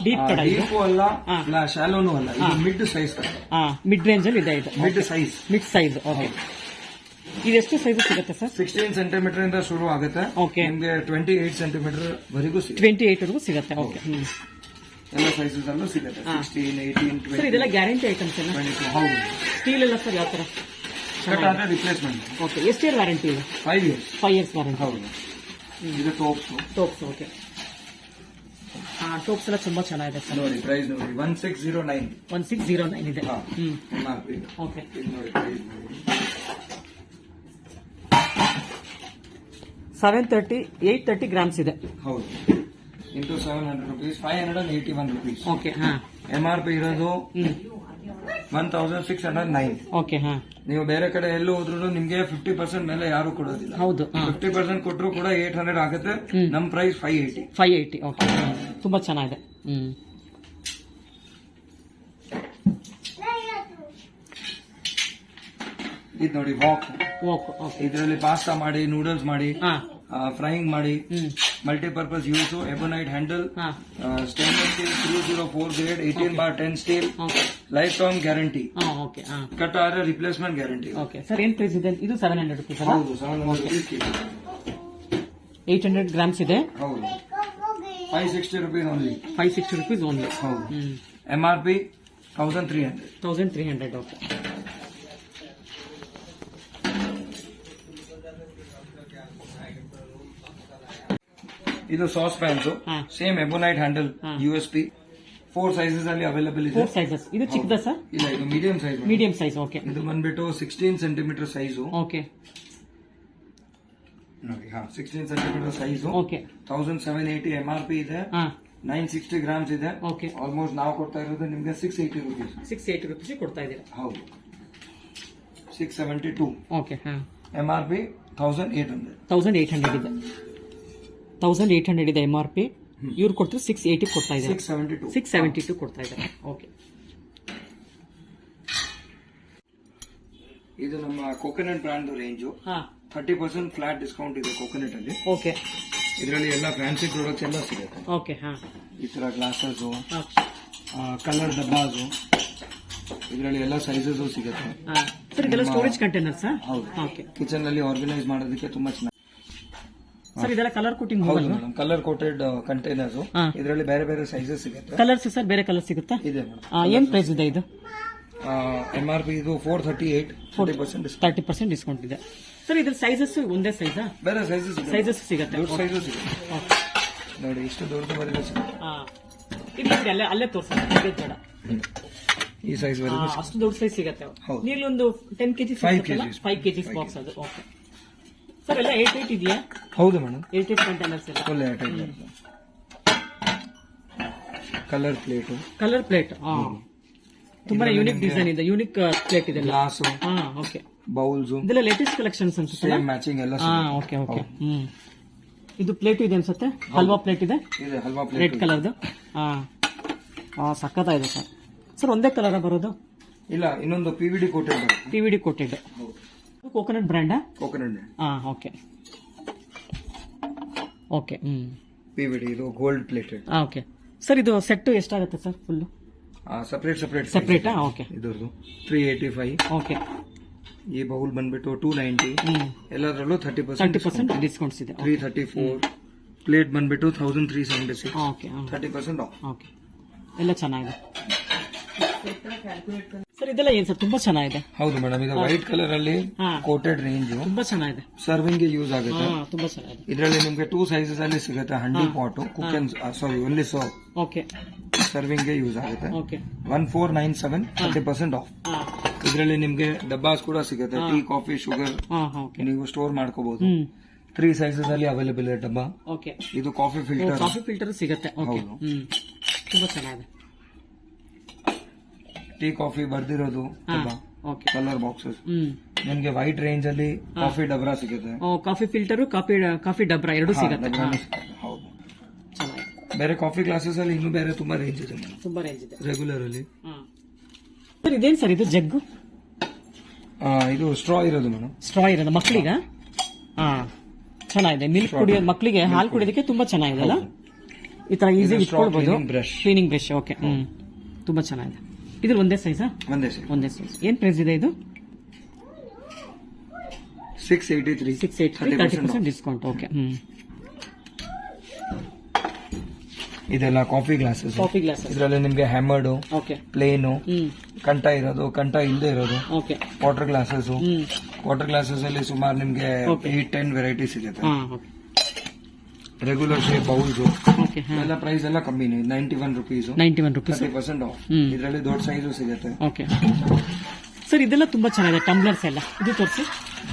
ಡೀಪ್ ಕಡಾಯಿ
ಅಲ್ಲ, ಶಾಲೋನು ಅಲ್ಲ, ಇದು ಮಿಡ್ ಸೈಜ್.
ಮಿಡ್ ರೇಂಜ್ ಅಲ್ಲಿ ಇದೆ. ಇದು
ಮಿಡ್ ಸೈಜ್.
ಓಕೆ. ಇದೆಷ್ಟು ಸೈಜ್ ಸಿಗುತ್ತೆ ಸರ್?
16 ಸೆಂಟಿಮೀಟರ್ ಇಂದ ಶುರು ಆಗುತ್ತೆ.
Okay.
ನಿಮ್ಗೆ 28 ಸೆಂಟಿಮೀಟರ್ ವರೆಗೂ ಸಿಗುತ್ತೆ.
28 ವರೆಗೂ ಸಿಗುತ್ತೆ. ಓಕೆ.
ಎಲ್ಲ ಸೈಜಸ್ ಅಲ್ಲೂ ಸಿಗುತ್ತೆ. 16, 18,
ಸರ್
20,
ಇದೆಲ್ಲ ಗ್ಯಾರಂಟಿ ಐಟಮ್ಸ್ ಎಲ್ಲ?
22. ಹೌದು.
ಸ್ಟೀಲ್ ಎಲ್ಲ ಸರ್ ಯಾವ ತರ?
ಕಟ್ ಆದ್ರೆ ರಿಪ್ಲೇಸ್ಮೆಂಟ್.
ಓಕೆ. ಎಷ್ಟು ಇಯರ್ ವ್ಯಾರಂಟಿ ಇದೆ?
5 years.
5 years warranty.
ಹೌದು. ಇದು ಟೋಪ್ಸ್.
ಟೋಪ್ಸ್. ಓಕೆ. ಟೋಪ್ಸ್ ಎಲ್ಲ ತುಂಬಾ ಚೆನ್ನಾಗಿದೆ ಸರ್.
ನೋಡಿ ಪ್ರೈಸ್ ನೋಡಿ 1609.
1609 ಇದೆ.
MRP.
ಓಕೆ.
ಇದು ನೋಡಿ ಪ್ರೈಸ್ ನೋಡಿ
830 ಗ್ರಾಮ್ಸ್ ಇದೆ.
ಹೌದು. Into 700 rupees, 581 rupees.
ಓಕೆ. ಹಾ.
MRP ಇರೋದು 1609.
ಓಕೆ. ಹಾ.
ನೀವು ಬೇರೆ ಕಡೆ ಎಲ್ಲೂ ಹೋದ್ರು ನಿಮ್ಗೆ 50% ಮೇಲೆ ಯಾರು ಕೊಡೋದಿಲ್ಲ.
ಹೌದು.
50% ಕೊಟ್ಟರು ಕೂಡ 800 ಆಗುತ್ತೆ. ನಮ್ ಪ್ರೈಸ್ 580.
580. ಓಕೆ. ತುಂಬಾ ಚೆನ್ನಾಗಿದೆ.
ಇದು ನೋಡಿ ವಾಕ್.
ಓಕೆ.
ಇದರಲ್ಲಿ ಪಾಸ್ತಾ ಮಾಡಿ, ನೂಡಲ್ಸ್ ಮಾಡಿ,
ಹಾ.
ಫ್ರೈಯಿಂಗ್ ಮಾಡಿ, ಮಲ್ಟಿಪರ್ಪಸ್ ಯೂಸ್, ಎಬೊನೈಟ್ ಹ್ಯಾಂಡಲ್,
ಹಾ.
Stainless steel 304 grade, 18/10 steel,
okay.
Life time guarantee.
Okay. ಹಾ.
ಕಟ್ ಆದ್ರೆ ರಿಪ್ಲೇಸ್ಮೆಂಟ್ ಗ್ಯಾರಂಟಿ.
Okay sir. ಏನ್ ಪ್ರೈಸ್ ಇದೆ? ಇದು 700 rupees ಅಲ್ಲ?
ಹೌದು. 700 rupees kg.
800 ಗ್ರಾಮ್ಸ್ ಇದೆ.
ಹೌದು. 560 rupees ಓನ್ಲಿ.
560 rupees only.
ಹೌದು. MRP 1300.
1300. ಓಕೆ.
ಇದು ಸಾಸ್ ಪ್ಯಾನ್ಸ್.
ಹಾ.
ಸೇಮ್ ಎಬೊನೈಟ್ ಹ್ಯಾಂಡಲ್,
ಹಾ.
USP. 4 ಸೈಜಸ್ ಅಲ್ಲಿ ಅವೈಲೇಬಲ್ ಇದೆ.
4 ಸೈಜಸ್. ಇದು ಚಿಕ್ಕದ ಸರ್?
ಇಲ್ಲ, ಇದು medium size.
Medium size. Okay.
ಇದು ಬಂದ್ಬಿಟ್ಟು 16 ಸೆಂಟಿಮೀಟರ್ ಸೈಜು.
ಓಕೆ.
ನೋಡಿ. ಹಾ, 16 ಸೆಂಟಿಮೀಟರ್ ಸೈಜು.
ಓಕೆ.
1780 MRP ಇದೆ.
ಹಾ.
960 ಗ್ರಾಮ್ಸ್ ಇದೆ.
ಓಕೆ.
ಆಲ್ಮೋಸ್ಟ್ ನಾವು ಕೊಡ್ತಾ ಇರೋದು ನಿಮ್ಗೆ 680 rupees.
680 rupees ಕೊಡ್ತಾ ಇದ್ದೀರಾ?
ಹೌದು. 672.
ಓಕೆ. ಹಾ.
MRP 1800.
1800 ಇದೆ. 1800 ಇದೆ MRP. ಇವ್ರು ಕೊಡ್ತಾರೆ 680 ಕೊಡ್ತಾ ಇದ್ದಾರೆ.
672.
672 ಕೊಡ್ತಾ ಇದ್ದಾರೆ. ಓಕೆ.
ಇದು ನಮ್ಮ ಕೋಕೋನಟ್ ಬ್ರಾಂಡ್ ರೇಂಜು.
ಹಾ.
30% ಫ್ಲಾಟ್ ಡಿಸ್ಕೌಂಟ್ ಇದೆ ಕೋಕೋನಟ್ ಅಲ್ಲಿ.
ಓಕೆ.
ಇದರಲ್ಲಿ ಎಲ್ಲ ಫ್ಯಾನ್ಸಿ ಪ್ರಾಡಕ್ಟ್ಸ್ ಎಲ್ಲ ಸಿಗುತ್ತೆ.
ಓಕೆ. ಹಾ.
ಈ ತರ ಗ್ಲಾಸಸ್, ಕಲರ್ ಡಬ್ಬಾಸು, ಇದರಲ್ಲಿ ಎಲ್ಲ ಸೈಜಸ್ ಸಿಗುತ್ತೆ.
ಸರ್ ಇದೆಲ್ಲ ಸ್ಟೋರೇಜ್ ಕಂಟೈನರ್ಸ್?
ಹೌದು.
ಓಕೆ.
ಕಿಚನ್ ಅಲ್ಲಿ ಆರ್ಗನೈಸ್ ಮಾಡೋದಕ್ಕೆ ತುಂಬಾ ಚೆನ್ನಾಗಿ.
ಸರ್ ಇದೆಲ್ಲ ಕಲರ್ ಕೋಟಿಂಗ್?
ಹೌದು ಮೇಡಮ್, ಕಲರ್ ಕೋಟೆಡ್ ಕಂಟೈನರ್ಸ್. ಇದರಲ್ಲಿ ಬೇರೆ ಬೇರೆ ಸೈಜಸ್ ಸಿಗುತ್ತೆ.
ಕಲರ್ಸ್ ಸರ್ ಬೇರೆ ಕಲರ್ ಸಿಗುತ್ತಾ?
ಇದೆ ಮೇಡಮ್.
ಏನ್ ಪ್ರೈಸ್ ಇದೆ ಇದು?
MRP ಇದು 438.
30% ಡಿಸ್ಕೌಂಟ್ ಇದೆ. ಸರ್ ಇದ್ರ ಸೈಜಸ್ ಒಂದೇ ಸೈಜಾ?
ಬೇರೆ ಸೈಜಸ್
ಸಿಗುತ್ತೆ.
ದೊಡ್ಡ ಸೈಜಸ್ ಸಿಗುತ್ತೆ. ನೋಡಿ, ಇಷ್ಟು ದೊಡ್ಡದು ಬರೆದ ಸಿಗುತ್ತೆ.
ಇಲ್ಲ ಅಲ್ಲೇ ತೋರಿಸಿ ಬೇಡ.
ಈ ಸೈಜ್
ಅಷ್ಟು ದೊಡ್ಡ ಸೈಜ್ ಸಿಗುತ್ತೆ.
ಹೌದು.
ನೀರಲ್ಲಿ ಒಂದು 10 kg 5 kg ಬಾಕ್ಸ್ ಅದು. Okay sir. ಎಲ್ಲ 8 ಇದೆಯಾ?
ಹೌದು ಮೇಡಮ್.
8 ಕಂಟೈನರ್ಸ್ ಎಲ್ಲ
full colour plate.
Colour plate. ತುಂಬಾ ಯೂನಿಕ್ ಡಿಸೈನ್ ಇದೆ. ಯೂನಿಕ್ ಪ್ಲೇಟ್ ಇದೆ.
Glass,
okay.
ಬೌಲ್ಸ್,
ಇದೆಲ್ಲ ಲೇಟೆಸ್ಟ್ ಕಲೆಕ್ಷನ್ಸ್ ಅನ್ಸುತ್ತೆ.
ಮ್ಯಾಚಿಂಗ್ ಎಲ್ಲ.
ಓಕೆ. ಓಕೆ. ಇದು ಪ್ಲೇಟ್ ಇದೆ ಅನ್ಸುತ್ತೆ. ಹಲ್ವಾ ಪ್ಲೇಟ್ ಇದೆ.
ಹಲ್ವಾ ಪ್ಲೇಟ್
ರೆಡ್ ಕಲರ್ದು. ಸಕ್ಕತ್ತಾಗಿದೆ ಸರ್. ಸರ್ ಒಂದೇ ಕಲರ್ ಬರೋದು?
ಇಲ್ಲ, ಇನ್ನೊಂದು PVD coated.
PVD coated. Coconut brand?
Coconut.
Okay. Okay.
PVD ಇದು ಗೋಲ್ಡ್ ಪ್ಲೇಟೆಡ್.
Okay sir. ಇದು ಸೆಟ್ ಎಷ್ಟಾಗುತ್ತೆ ಸರ್? Full
separate.
ಓಕೆ.
ಇದರದು 385.
ಓಕೆ.
ಈ ಬೌಲ್ ಬಂದ್ಬಿಟ್ಟು 290. ಎಲ್ಲದರಲ್ಲೂ
30% ಡಿಸ್ಕೌಂಟ್ಸ್ ಇದೆ.
334. ಪ್ಲೇಟ್ ಬಂದ್ಬಿಟ್ಟು 1376.
ಓಕೆ.
30% ಆಫ್.
ಓಕೆ. ಎಲ್ಲ ಚೆನ್ನಾಗಿದೆ ಸರ್. ಇದೆಲ್ಲ ಏನ್ ಸರ್? ತುಂಬಾ ಚೆನ್ನಾಗಿದೆ.
ಹೌದು ಮೇಡಮ್. ಇದು ವೈಟ್ ಕಲರ್ ಅಲ್ಲಿ ಕೋಟೆಡ್ ರೇಂಜ್.
ತುಂಬಾ ಚೆನ್ನಾಗಿದೆ.
ಸರ್ವಿಂಗ್ ಗೆ ಯೂಸ್ ಆಗುತ್ತೆ.
ತುಂಬಾ ಚೆನ್ನಾಗಿದೆ.
ಇದರಲ್ಲಿ ನಿಮ್ಗೆ 2 ಸೈಜಸ್ ಅಲ್ಲಿ ಸಿಗುತ್ತೆ. Handi pot, only serve.
Okay.
Serving ಗೆ ಯೂಸ್ ಆಗುತ್ತೆ.
ಓಕೆ.
1497. 30% ಆಫ್. ಇದರಲ್ಲಿ ನಿಮ್ಗೆ ಡಬ್ಬಾಸ್ ಕೂಡ ಸಿಗುತ್ತೆ. ಟೀ, ಕಾಫಿ, ಶುಗರ್ ನೀವು ಸ್ಟೋರ್ ಮಾಡ್ಕೋಬಹುದು. 3 ಸೈಜಸ್ ಅಲ್ಲಿ ಅವೈಲೇಬಲ್ ಇದೆ ಡಬ್ಬಾ.
ಓಕೆ.
ಇದು ಕಾಫಿ ಫಿಲ್ಟರ್
ಸಿಗುತ್ತೆ. ಓಕೆ. ತುಂಬಾ ಚೆನ್ನಾಗಿದೆ.
ಟೀ, ಕಾಫಿ ಬರ್ದಿರೋದು ಕಲರ್ ಬಾಕ್ಸಸ್. ನಿಮ್ಗೆ ವೈಟ್ ರೇಂಜ್ ಅಲ್ಲಿ ಕಾಫಿ ಡಬ್ರಾ ಸಿಗುತ್ತೆ.
ಕಾಫಿ ಫಿಲ್ಟರ್, ಕಾಫಿ ಡಬ್ರಾ ಎರಡು ಸಿಗುತ್ತೆ.
ಹೌದು. ಬೇರೆ ಕಾಫಿ ಗ್ಲಾಸಸ್ ಅಲ್ಲಿ ಇನ್ನೂ ಬೇರೆ ತುಂಬಾ ರೇಂಜ್ ಇದೆ.
ತುಂಬಾ ರೇಂಜ್ ಇದೆ
ರೆಗ್ಯುಲರ್ ಅಲ್ಲಿ.
ಸರ್ ಇದೇನ್ ಸರ್? ಇದು ಜಗ್ಗು?
ಇದು ಸ್ಟ್ರಾ ಇರೋದು ಮೇಡಮ್.
ಸ್ಟ್ರಾ ಇರೋದು ಮಕ್ಕಳಿಗ? ಚೆನ್ನಾಗಿದೆ. ಮಿಲ್ಕ್ ಕುಡಿಯೋದು ಮಕ್ಕಳಿಗೆ, ಹಾಲು ಕುಡಿಯೋದಕ್ಕೆ ತುಂಬಾ ಚೆನ್ನಾಗಿದೆ ಅಲ್ಲ? ಈ ತರ ಈಸಿಯಾಗಿ ಇಟ್ಕೊಳ್ಬಹುದು. Cleaning brush. ಓಕೆ. ತುಂಬಾ ಚೆನ್ನಾಗಿದೆ. ಇದು ಒಂದೇ ಸೈಜಾ?
ಒಂದೇ ಸೈಜ್.
ಏನ್ ಪ್ರೈಸ್ ಇದೆ ಇದು?
683.
30% ಡಿಸ್ಕೌಂಟ್. ಓಕೆ.
ಇದೆಲ್ಲ ಕಾಫಿ ಗ್ಲಾಸಸ್.
Coffee glass.
ಇದರಲ್ಲಿ ನಿಮ್ಗೆ ಹ್ಯಾಮರ್ಡ್,
ಓಕೆ,
ಪ್ಲೇನು, ಕಂಠ ಇರೋದು, ಕಂಠ ಇಲ್ಲದೆ ಇರೋದು,
okay,
water glasses. Water glasses ಅಲ್ಲಿ ಸುಮಾರು ನಿಮ್ಗೆ 8-10 ವೆರೈಟಿ ಸಿಗುತ್ತೆ. Regular shape bowls
okay.
ಎಲ್ಲ ಪ್ರೈಸ್ ಎಲ್ಲ ಕಮ್ಮಿನೇ, 91 ರುಪೀಸ್.
91 ರುಪೀಸ್.
30% ಆಫ್. ಇದರಲ್ಲಿ ದೊಡ್ಡ ಸೈಜು ಸಿಗುತ್ತೆ.
ಓಕೆ ಸರ್, ಇದೆಲ್ಲ ತುಂಬಾ ಚೆನ್ನಾಗಿದೆ. ಟಂಬ್ಲರ್ಸ್ ಎಲ್ಲ ಇದು ತೋರಿಸಿ.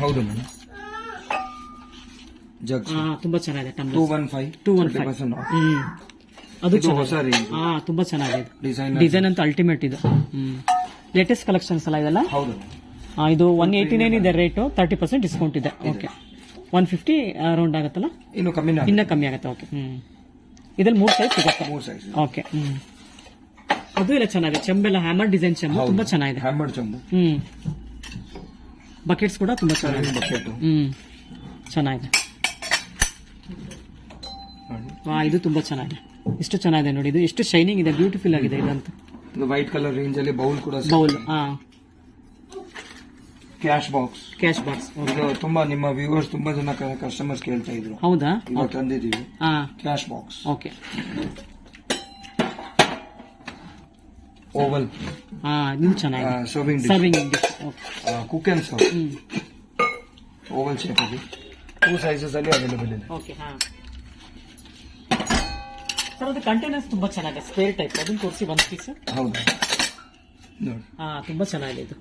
ಹೌದು ಮೇಡಮ್. ಜಗ್
ತುಂಬಾ ಚೆನ್ನಾಗಿದೆ. Tumbler
215 30% of.
ಅದು
ಹೊಸ ರೇಂಜ್.
ತುಂಬಾ ಚೆನ್ನಾಗಿದೆ.
ಡಿಸೈನ್
ಅಂತೂ ಅಲ್ಟಿಮೇಟ್ ಇದು. ಲೇಟೆಸ್ಟ್ ಕಲೆಕ್ಷನ್ಸ್ ಅಲ್ಲ ಇದೆಲ್ಲ.
ಹೌದು.
ಇದು 189 ಇದೆ ರೇಟು, 30% ಡಿಸ್ಕೌಂಟ್ ಇದೆ. ಓಕೆ, 150 ಅರೌಂಡ್ ಆಗುತ್ತಲ್ಲ,
ಇನ್ನು
ಕಮ್ಮಿ ಆಗುತ್ತೆ. ಓಕೆ. ಇದ್ರಲ್ಲಿ 3 ಸೈಜ್ ಸಿಗುತ್ತೆ.
3 ಸೈಜ್.
ಓಕೆ. ಅದು ಎಲ್ಲ ಚೆನ್ನಾಗಿದೆ. ಚೆಂಬೆಲ್ಲ ಹ್ಯಾಮರ್ ಡಿಸೈನ್ ಚೆಂಬು ತುಂಬಾ ಚೆನ್ನಾಗಿದೆ.
ಹ್ಯಾಮರ್ ಚೆಂಬು.
ಬಕೆಟ್ಸ್ ಕೂಡ ತುಂಬಾ ಚೆನ್ನಾಗಿದೆ.
ಬಕೆಟ್
ಚೆನ್ನಾಗಿದೆ. ಇದು ತುಂಬಾ ಚೆನ್ನಾಗಿದೆ. ಎಷ್ಟು ಚೆನ್ನಾಗಿದೆ ನೋಡಿ. ಇದು ಎಷ್ಟು ಶೈನಿಂಗ್ ಇದೆ, ಬ್ಯೂಟಿಫುಲ್ ಆಗಿದೆ ಇದಂತ.
ಇದು ವೈಟ್ ಕಲರ್ ರೇಂಜ್ ಅಲ್ಲಿ ಬೌಲ್ ಕೂಡ.
ಬೌಲ್.
Cash box.
ಇದು
ತುಂಬಾ ನಿಮ್ಮ ವ್ಯೂವರ್ಸ್ ತುಂಬಾ ಜನ ಕಸ್ಟಮರ್ಸ್ ಕೇಳ್ತಾ ಇದ್ರು.
ಹೌದಾ?
ಇವಾಗ ತಂದಿದ್ದೀವಿ ಕ್ಯಾಶ್ ಬಾಕ್ಸ್.
ಓಕೆ.
ಓವಲ್.
ಇದು ಚೆನ್ನಾಗಿದೆ. Serving dish.
Cook and serve. Oval shape ಅಲ್ಲಿ 2 ಸೈಜಸ್ ಅಲ್ಲಿ ಅವೈಲೇಬಲ್ ಇದೆ.
ಓಕೆ. ಸರ್, ಅದು ಕಂಟೈನರ್ಸ್ ತುಂಬಾ ಚೆನ್ನಾಗಿದೆ. Square type. ಅದನ್ನ ತೋರಿಸಿ 1 ಪೀಸ್.
ಹೌದು ನೋಡಿ.
ತುಂಬಾ ಚೆನ್ನಾಗಿದೆ ಇದು.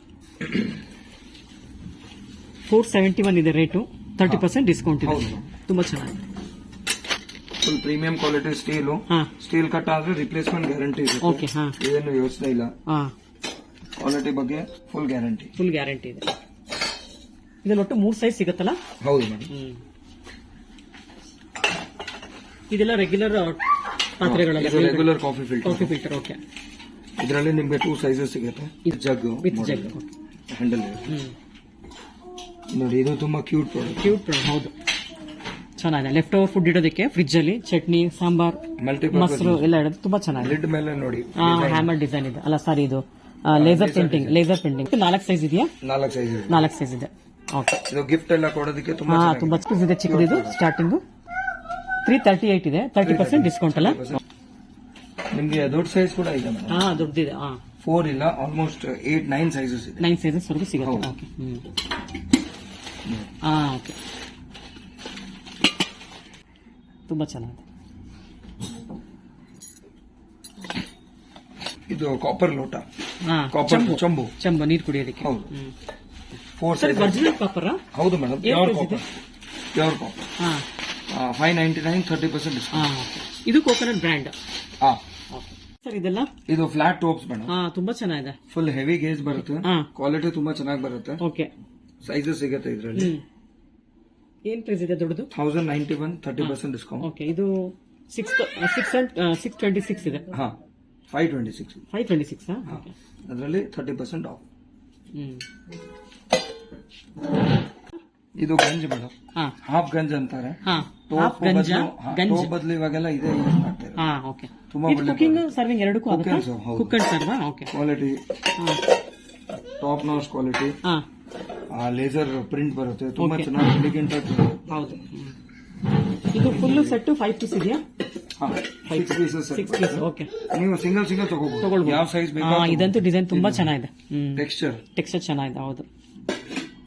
471 ಇದೆ ರೇಟು, 30% ಡಿಸ್ಕೌಂಟ್ ಇದೆ. ತುಂಬಾ ಚೆನ್ನಾಗಿದೆ.
Full premium quality steel. Steel cut ಆದ್ರೆ ರಿಪ್ಲೇಸ್ಮೆಂಟ್ ಗ್ಯಾರಂಟಿ ಇದೆ.
ಓಕೆ.
ಏನು ಯೋಚನೆ ಇಲ್ಲ. ಕ್ವಾಲಿಟಿ ಬಗ್ಗೆ ಫುಲ್ ಗ್ಯಾರಂಟಿ ಇದೆ. ಇದ್ರಲ್ಲಿ ಒಟ್ಟು 3 ಸೈಜ್ ಸಿಗುತ್ತಲ್ಲ? ಹೌದು ಮೇಡಮ್.
ಇದೆಲ್ಲ ರೆಗ್ಯುಲರ್ ಪಾತ್ರೆಗಳಲ್ಲಿ.
Regular coffee
filter. ಓಕೆ.
ಇದರಲ್ಲಿ ನಿಮ್ಗೆ 2 ಸೈಜಸ್ ಸಿಗುತ್ತೆ. ಜಗ್
ವಿತ್ ಜಗ್
ಹ್ಯಾಂಡಲ್ ನೋಡಿ. ಇದು ತುಂಬಾ ಕ್ಯೂಟ್ ಪ್ರಾಡಕ್ಟ್.
ಹೌದು, ಚೆನ್ನಾಗಿದೆ. ಲೆಫ್ಟ್ ಓವರ್ ಫುಡ್ ಇಡೋದಕ್ಕೆ ಫ್ರಿಜ್ ಅಲ್ಲಿ ಚಟ್ನಿ, ಸಾಂಬಾರ್, ಮೊಸರು ಎಲ್ಲ ಇಡೋದು ತುಂಬಾ ಚೆನ್ನಾಗಿದೆ.
ಲಿಡ್ ಮೇಲೆ ನೋಡಿ
ಹ್ಯಾಮರ್ ಡಿಸೈನ್ ಇದೆ. ಅಲ್ಲ ಸರ್, ಇದು ಲೇಸರ್ ಪೇಂಟಿಂಗ್. 4 ಸೈಜ್ ಇದೆಯಾ? 4 ಸೈಜ್ ಇದೆ. ಓಕೆ.
ಇದು ಗಿಫ್ಟ್ ಎಲ್ಲ ಕೊಡೋದಕ್ಕೆ ತುಂಬಾ
ಇದೆ. ಚಿಕ್ಕದಿದು ಸ್ಟಾರ್ಟಿಂಗ್ 338 ಇದೆ, 30% ಡಿಸ್ಕೌಂಟ್ ಅಲ್ಲ?
ನಿಮ್ಗೆ ದೊಡ್ಡ ಸೈಜ್ ಕೂಡ ಇದೆ.
ದೊಡ್ಡದಿದೆ.
4 ಇಲ್ಲ, ಆಲ್ಮೋಸ್ಟ್ 8-9 ಸೈಜಸ್ ಇದೆ.
9 ಸೈಜಸ್ ವರೆಗೂ ಸಿಗುತ್ತೆ. ಓಕೆ. ಓಕೆ. ತುಂಬಾ ಚೆನ್ನಾಗಿದೆ.
ಇದು ಕಾಪರ್ ಲೋಟ. ಕಾಪರ್
ಚಂಬು ನೀರು ಕುಡಿಯೋದಕ್ಕೆ.
ಹೌದು. 4
ಸರ್, ಒರಿಜಿನಲ್ ಕಾಪರ್?
ಹೌದು ಮೇಡಮ್. Pure copper. 599, 30% ಡಿಸ್ಕೌಂಟ್.
ಇದು ಕೋಕೋನಟ್ ಬ್ರ್ಯಾಂಡ್. ಸರ್, ಇದೆಲ್ಲ
ಇದು ಫ್ಲಾಟ್ ಟಾಪ್ಸ್ ಮೇಡಮ್.
ತುಂಬಾ ಚೆನ್ನಾಗಿದೆ.
ಫುಲ್ ಹೆವಿ ಗೇಜ್ ಬರುತ್ತೆ. ಕ್ವಾಲಿಟಿ ತುಂಬಾ ಚೆನ್ನಾಗಿ ಬರುತ್ತೆ.
ಓಕೆ.
ಸೈಜಸ್ ಸಿಗುತ್ತೆ ಇದರಲ್ಲಿ.
ಏನ್ ಪ್ರೈಸ್ ಇದೆ ದೊಡ್ಡದು?
1091, 30% ಡಿಸ್ಕೌಂಟ್.
ಓಕೆ. ಇದು 626 ಇದೆ.
526. ಅದರಲ್ಲಿ 30% ಆಫ್. ಇದು ಗಂಜ್ ಮೇಡಮ್. ಹಾಫ್ ಗಂಜ್ ಅಂತಾರೆ. ಬದಲು ಇವಾಗೆಲ್ಲ ಇದೇ ಯೂಸ್ ಮಾಡ್ತಾರೆ. ತುಂಬಾ
ಕುಕಿಂಗ್ ಸರ್ವಿಂಗ್ ಎರಡಕ್ಕೂ cook and serve. Okay.
Quality top notch quality. Laser print ಬರುತ್ತೆ. ತುಂಬಾ ಚೆನ್ನಾಗಿ ಎಲಿಗೆಂಟ್ ಆಗಿ.
ಹೌದು. ಇದು ಫುಲ್ ಸೆಟ್ 5 ಪೀಸ್ ಇದೆಯಾ?
6 ಪೀಸಸ್.
ಓಕೆ.
ನೀವು ಸಿಂಗಲ್ ತಗೋಬಹುದು. ಯಾವ ಸೈಜ್ ಬೇಕು.
ಇದಂತೂ ಡಿಸೈನ್ ತುಂಬಾ ಚೆನ್ನಾಗಿದೆ.
ಟೆಕ್ಸ್ಚರ್
ಚೆನ್ನಾಗಿದೆ. ಹೌದು.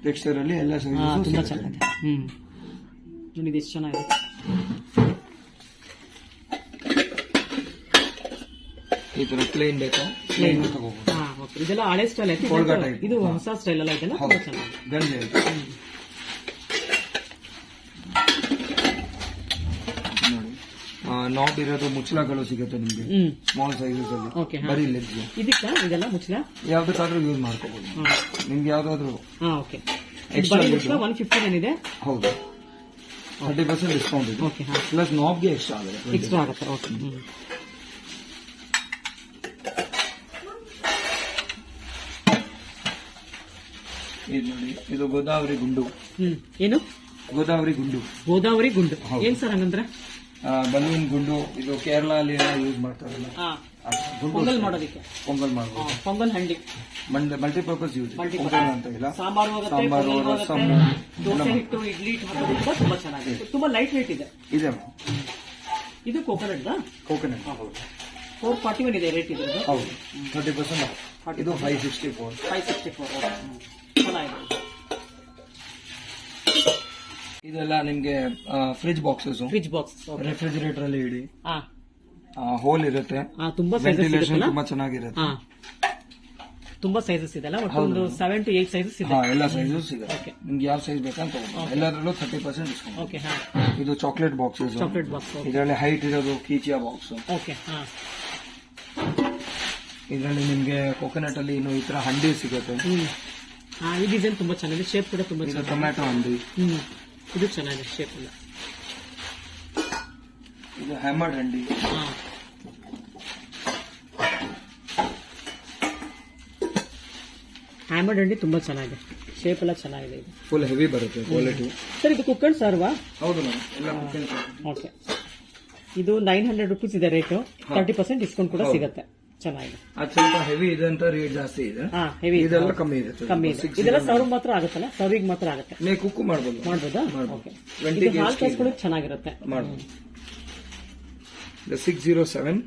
ಟೆಕ್ಸ್ಚರ್ ಅಲ್ಲಿ ಎಲ್ಲ ಸೈಜ್
ತುಂಬಾ ಚೆನ್ನಾಗಿದೆ. ನೋಡಿ, ಎಷ್ಟು ಚೆನ್ನಾಗಿದೆ.
ಈ ತರ ಪ್ಲೇನ್ ಬೇಕಾ? ಪ್ಲೇನ್ ತಗೋಬಹುದು.
ಇದೆಲ್ಲ ಹಳೆ ಸ್ಟೈಲ್ ಐತಿ. ಇದು ಹೊಸ ಸ್ಟೈಲ್ ಅಲ್ಲ. ಇದೆಲ್ಲ ತುಂಬಾ ಚೆನ್ನಾಗಿದೆ.
ಗಂಜ್ ನೋಡಿ. ನಾಟ್ ಇರೋದು ಮುಚ್ಚಳಗಳು ಸಿಗುತ್ತೆ ನಿಮ್ಗೆ. ಸ್ಮಾಲ್ ಸೈಜಸ್ ಅಲ್ಲಿ. ಬರೀ ಲೆಗ್.
ಇದೆಲ್ಲ ಮುಚ್ಚಳ
ಯಾವ್ದಕ್ಕಾದ್ರೂ ಯೂಸ್ ಮಾಡ್ಕೋಬಹುದು. ನಿಮ್ಗೆ ಯಾವ್ದಾದ್ರು.
ಓಕೆ. ಎಕ್ಸ್ಟ್ರಾ 159 ಇದೆ.
ಹೌದು. 30% ಡಿಸ್ಕೌಂಟ್ ಇದೆ.
ಓಕೆ.
ಪ್ಲಸ್ ನಾಬ್ಗೆ ಎಕ್ಸ್ಟ್ರಾ
ಆಗುತ್ತೆ. ಓಕೆ.
ಇದು ನೋಡಿ. ಇದು ಗೋದಾವರಿ ಗುಂಡು.
ಏನು?
ಗೋದಾವರಿ ಗುಂಡು.
ಏನ್ ಸರ್ ಹಂಗಂದ್ರೆ?
ಬಲೂನ್ ಗುಂಡು ಇದು ಕೇರಳ ಅಲ್ಲಿ ಯೂಸ್ ಮಾಡ್ತಾರಲ್ಲ
ಹಾ
ಅದು ಗುಂಡು
ಪೊಂಗಲ್ ಮಾಡೋದಕ್ಕೆ
ಪೊಂಗಲ್ ಮಾಡ್ಬೋದು
ಪೊಂಗಲ್ ಹಂಡಿ
ಮಲ್ಟಿಪರ್ಪಸ್ ಯೂಸ್
Multipurpose.
ಪೊಂಗಲ್ ಅಂತ ಇಲ್ಲ
ಸಾಂಬಾರು ಹೋಗುತ್ತೆ
ಸಾಂಬಾರು
ಪೊಂಗಲ್
ರಸಮ್
ಹೋಗುತ್ತೆ, ದೋಸೆ ಹಿಟ್ಟು ಇಡ್ಲಿ ಹಿಟ್ಟು ಹಾಕೋದ್ರಿಂದ ತುಂಬಾ ಚೆನ್ನಾಗಿದೆ, ತುಂಬಾ ಲೈಟ್ ವೇಟ್ ಇದೆ.
ಇದೆ
ಇದು ಕೋಕೋನಟ್
ಕೋಕೋನಟ್ ಹೌದು
441 ಇದೆ ರೇಟ್ ಇದ್ರದ್ದು.
ಹೌದು 30% ಆಫ್. ಇದು 564
564 ಚೆನ್ನಾಗಿದೆ.
ಇದೆಲ್ಲ ನಿಮ್ಗೆ fridge boxes
fridge box
refrigerator ಅಲ್ಲಿ ಇಡಿ
ಹಾ
ಹೋಲ್ ಇರುತ್ತೆ,
ತುಂಬಾ ಸೈಜಸ್
ವೆಂಟಿಲೇಷನ್ ತುಂಬಾ ಚೆನ್ನಾಗಿರುತ್ತೆ.
ಹಾ ತುಂಬಾ ಸೈಜಸ್ ಇದೆ ಅಲ್ಲ, ಒಟ್ಟು ಒಂದು 7 to 8 ಸೈಜಸ್ ಇದೆ.
ಹಾ ಎಲ್ಲ ಸೈಜಸ್ ಸಿಗುತ್ತೆ,
ಓಕೆ
ನಿಮ್ಗೆ ಯಾವ ಸೈಜ್ ಬೇಕಂತ ತಗೋಬಹುದು. ಎಲ್ಲದರಲ್ಲೂ 30% ಡಿಸ್ಕೌಂಟ್.
ಓಕೆ ಹಾ
ಇದು ಚಾಕ್ಲೇಟ್ ಬಾಕ್ಸಸ್,
ಚಾಕ್ಲೇಟ್ ಬಾಕ್ಸ್
ಇದರಲ್ಲಿ ಹೈಟ್ ಇರೋದು ಕೀಚಿಯಾ ಬಾಕ್ಸ್.
ಓಕೆ ಹಾ
ಇದರಲ್ಲಿ ನಿಮ್ಗೆ ಕೋಕೋನಟ್ ಅಲ್ಲಿ ಇನ್ನು ಈ ತರ ಹಂಡಿ ಸಿಗುತ್ತೆ.
ಈ ಡಿಸೈನ್ ತುಂಬಾ ಚೆನ್ನಾಗಿದೆ, ಶೇಪ್ ಕೂಡ ತುಂಬಾ
ಇದು
ಚೆನ್ನಾಗಿದೆ.
ಟೊಮ್ಯಾಟೊ ಹಂಡಿ,
ಇದು ಚೆನ್ನಾಗಿದೆ ಶೇಪ್ ಎಲ್ಲ.
ಇದು ಹ್ಯಾಮರ್ಡ್ ಹಂಡಿ.
ಹಾ ಹ್ಯಾಮರ್ಡ್ ಹಂಡಿ ತುಂಬಾ ಚೆನ್ನಾಗಿದೆ, ಶೇಪ್ ಎಲ್ಲ ಚೆನ್ನಾಗಿದೆ. ಇದು
ಫುಲ್ ಹೆವಿ ಬರುತ್ತೆ ಕ್ವಾಲಿಟಿ.
ಸರ್ ಇದು ಕುಕ್ ಅಂಡ್ ಸರ್ವಾ?
ಹೌದು ಮೇಡಮ್, ಎಲ್ಲ ಕುಕಿಂಗ್.
ಓಕೆ ಇದು 900 rupees ಇದೆ ರೇಟು, 30% ಡಿಸ್ಕೌಂಟ್ ಕೂಡ ಸಿಗುತ್ತೆ. ಚೆನ್ನಾಗಿದೆ.
ಅದು ಸ್ವಲ್ಪ ಹೆವಿ ಇದೆ ಅಂತ ರೇಟ್ ಜಾಸ್ತಿ ಇದೆ.
ಹಾ ಹೆವಿ
ಇದೆಲ್ಲ ಕಮ್ಮಿ ಇರುತ್ತೆ,
ಕಮ್ಮಿ ಇದೆ. ಇದೆಲ್ಲ ಸರ್ವ್ ಮಾತ್ರ ಆಗುತ್ತಲ್ಲ, ಸರ್ವಿಂಗ್ ಮಾತ್ರ ಆಗುತ್ತೆ.
ನೀವು ಕುಕ್ ಮಾಡ್ಬೋದು.
ಮಾಡ್ಬೋದಾ?
ಮಾಡ್ಬೋದು.
ಓಕೆ
20
ಇದು
kg
ಹಾಲು ಕಾಯಿಸ್ಕೊಳ್ಳೋದು ಚೆನ್ನಾಗಿರುತ್ತೆ.
ಮಾಡ್ಬೋದು. ಇದು 607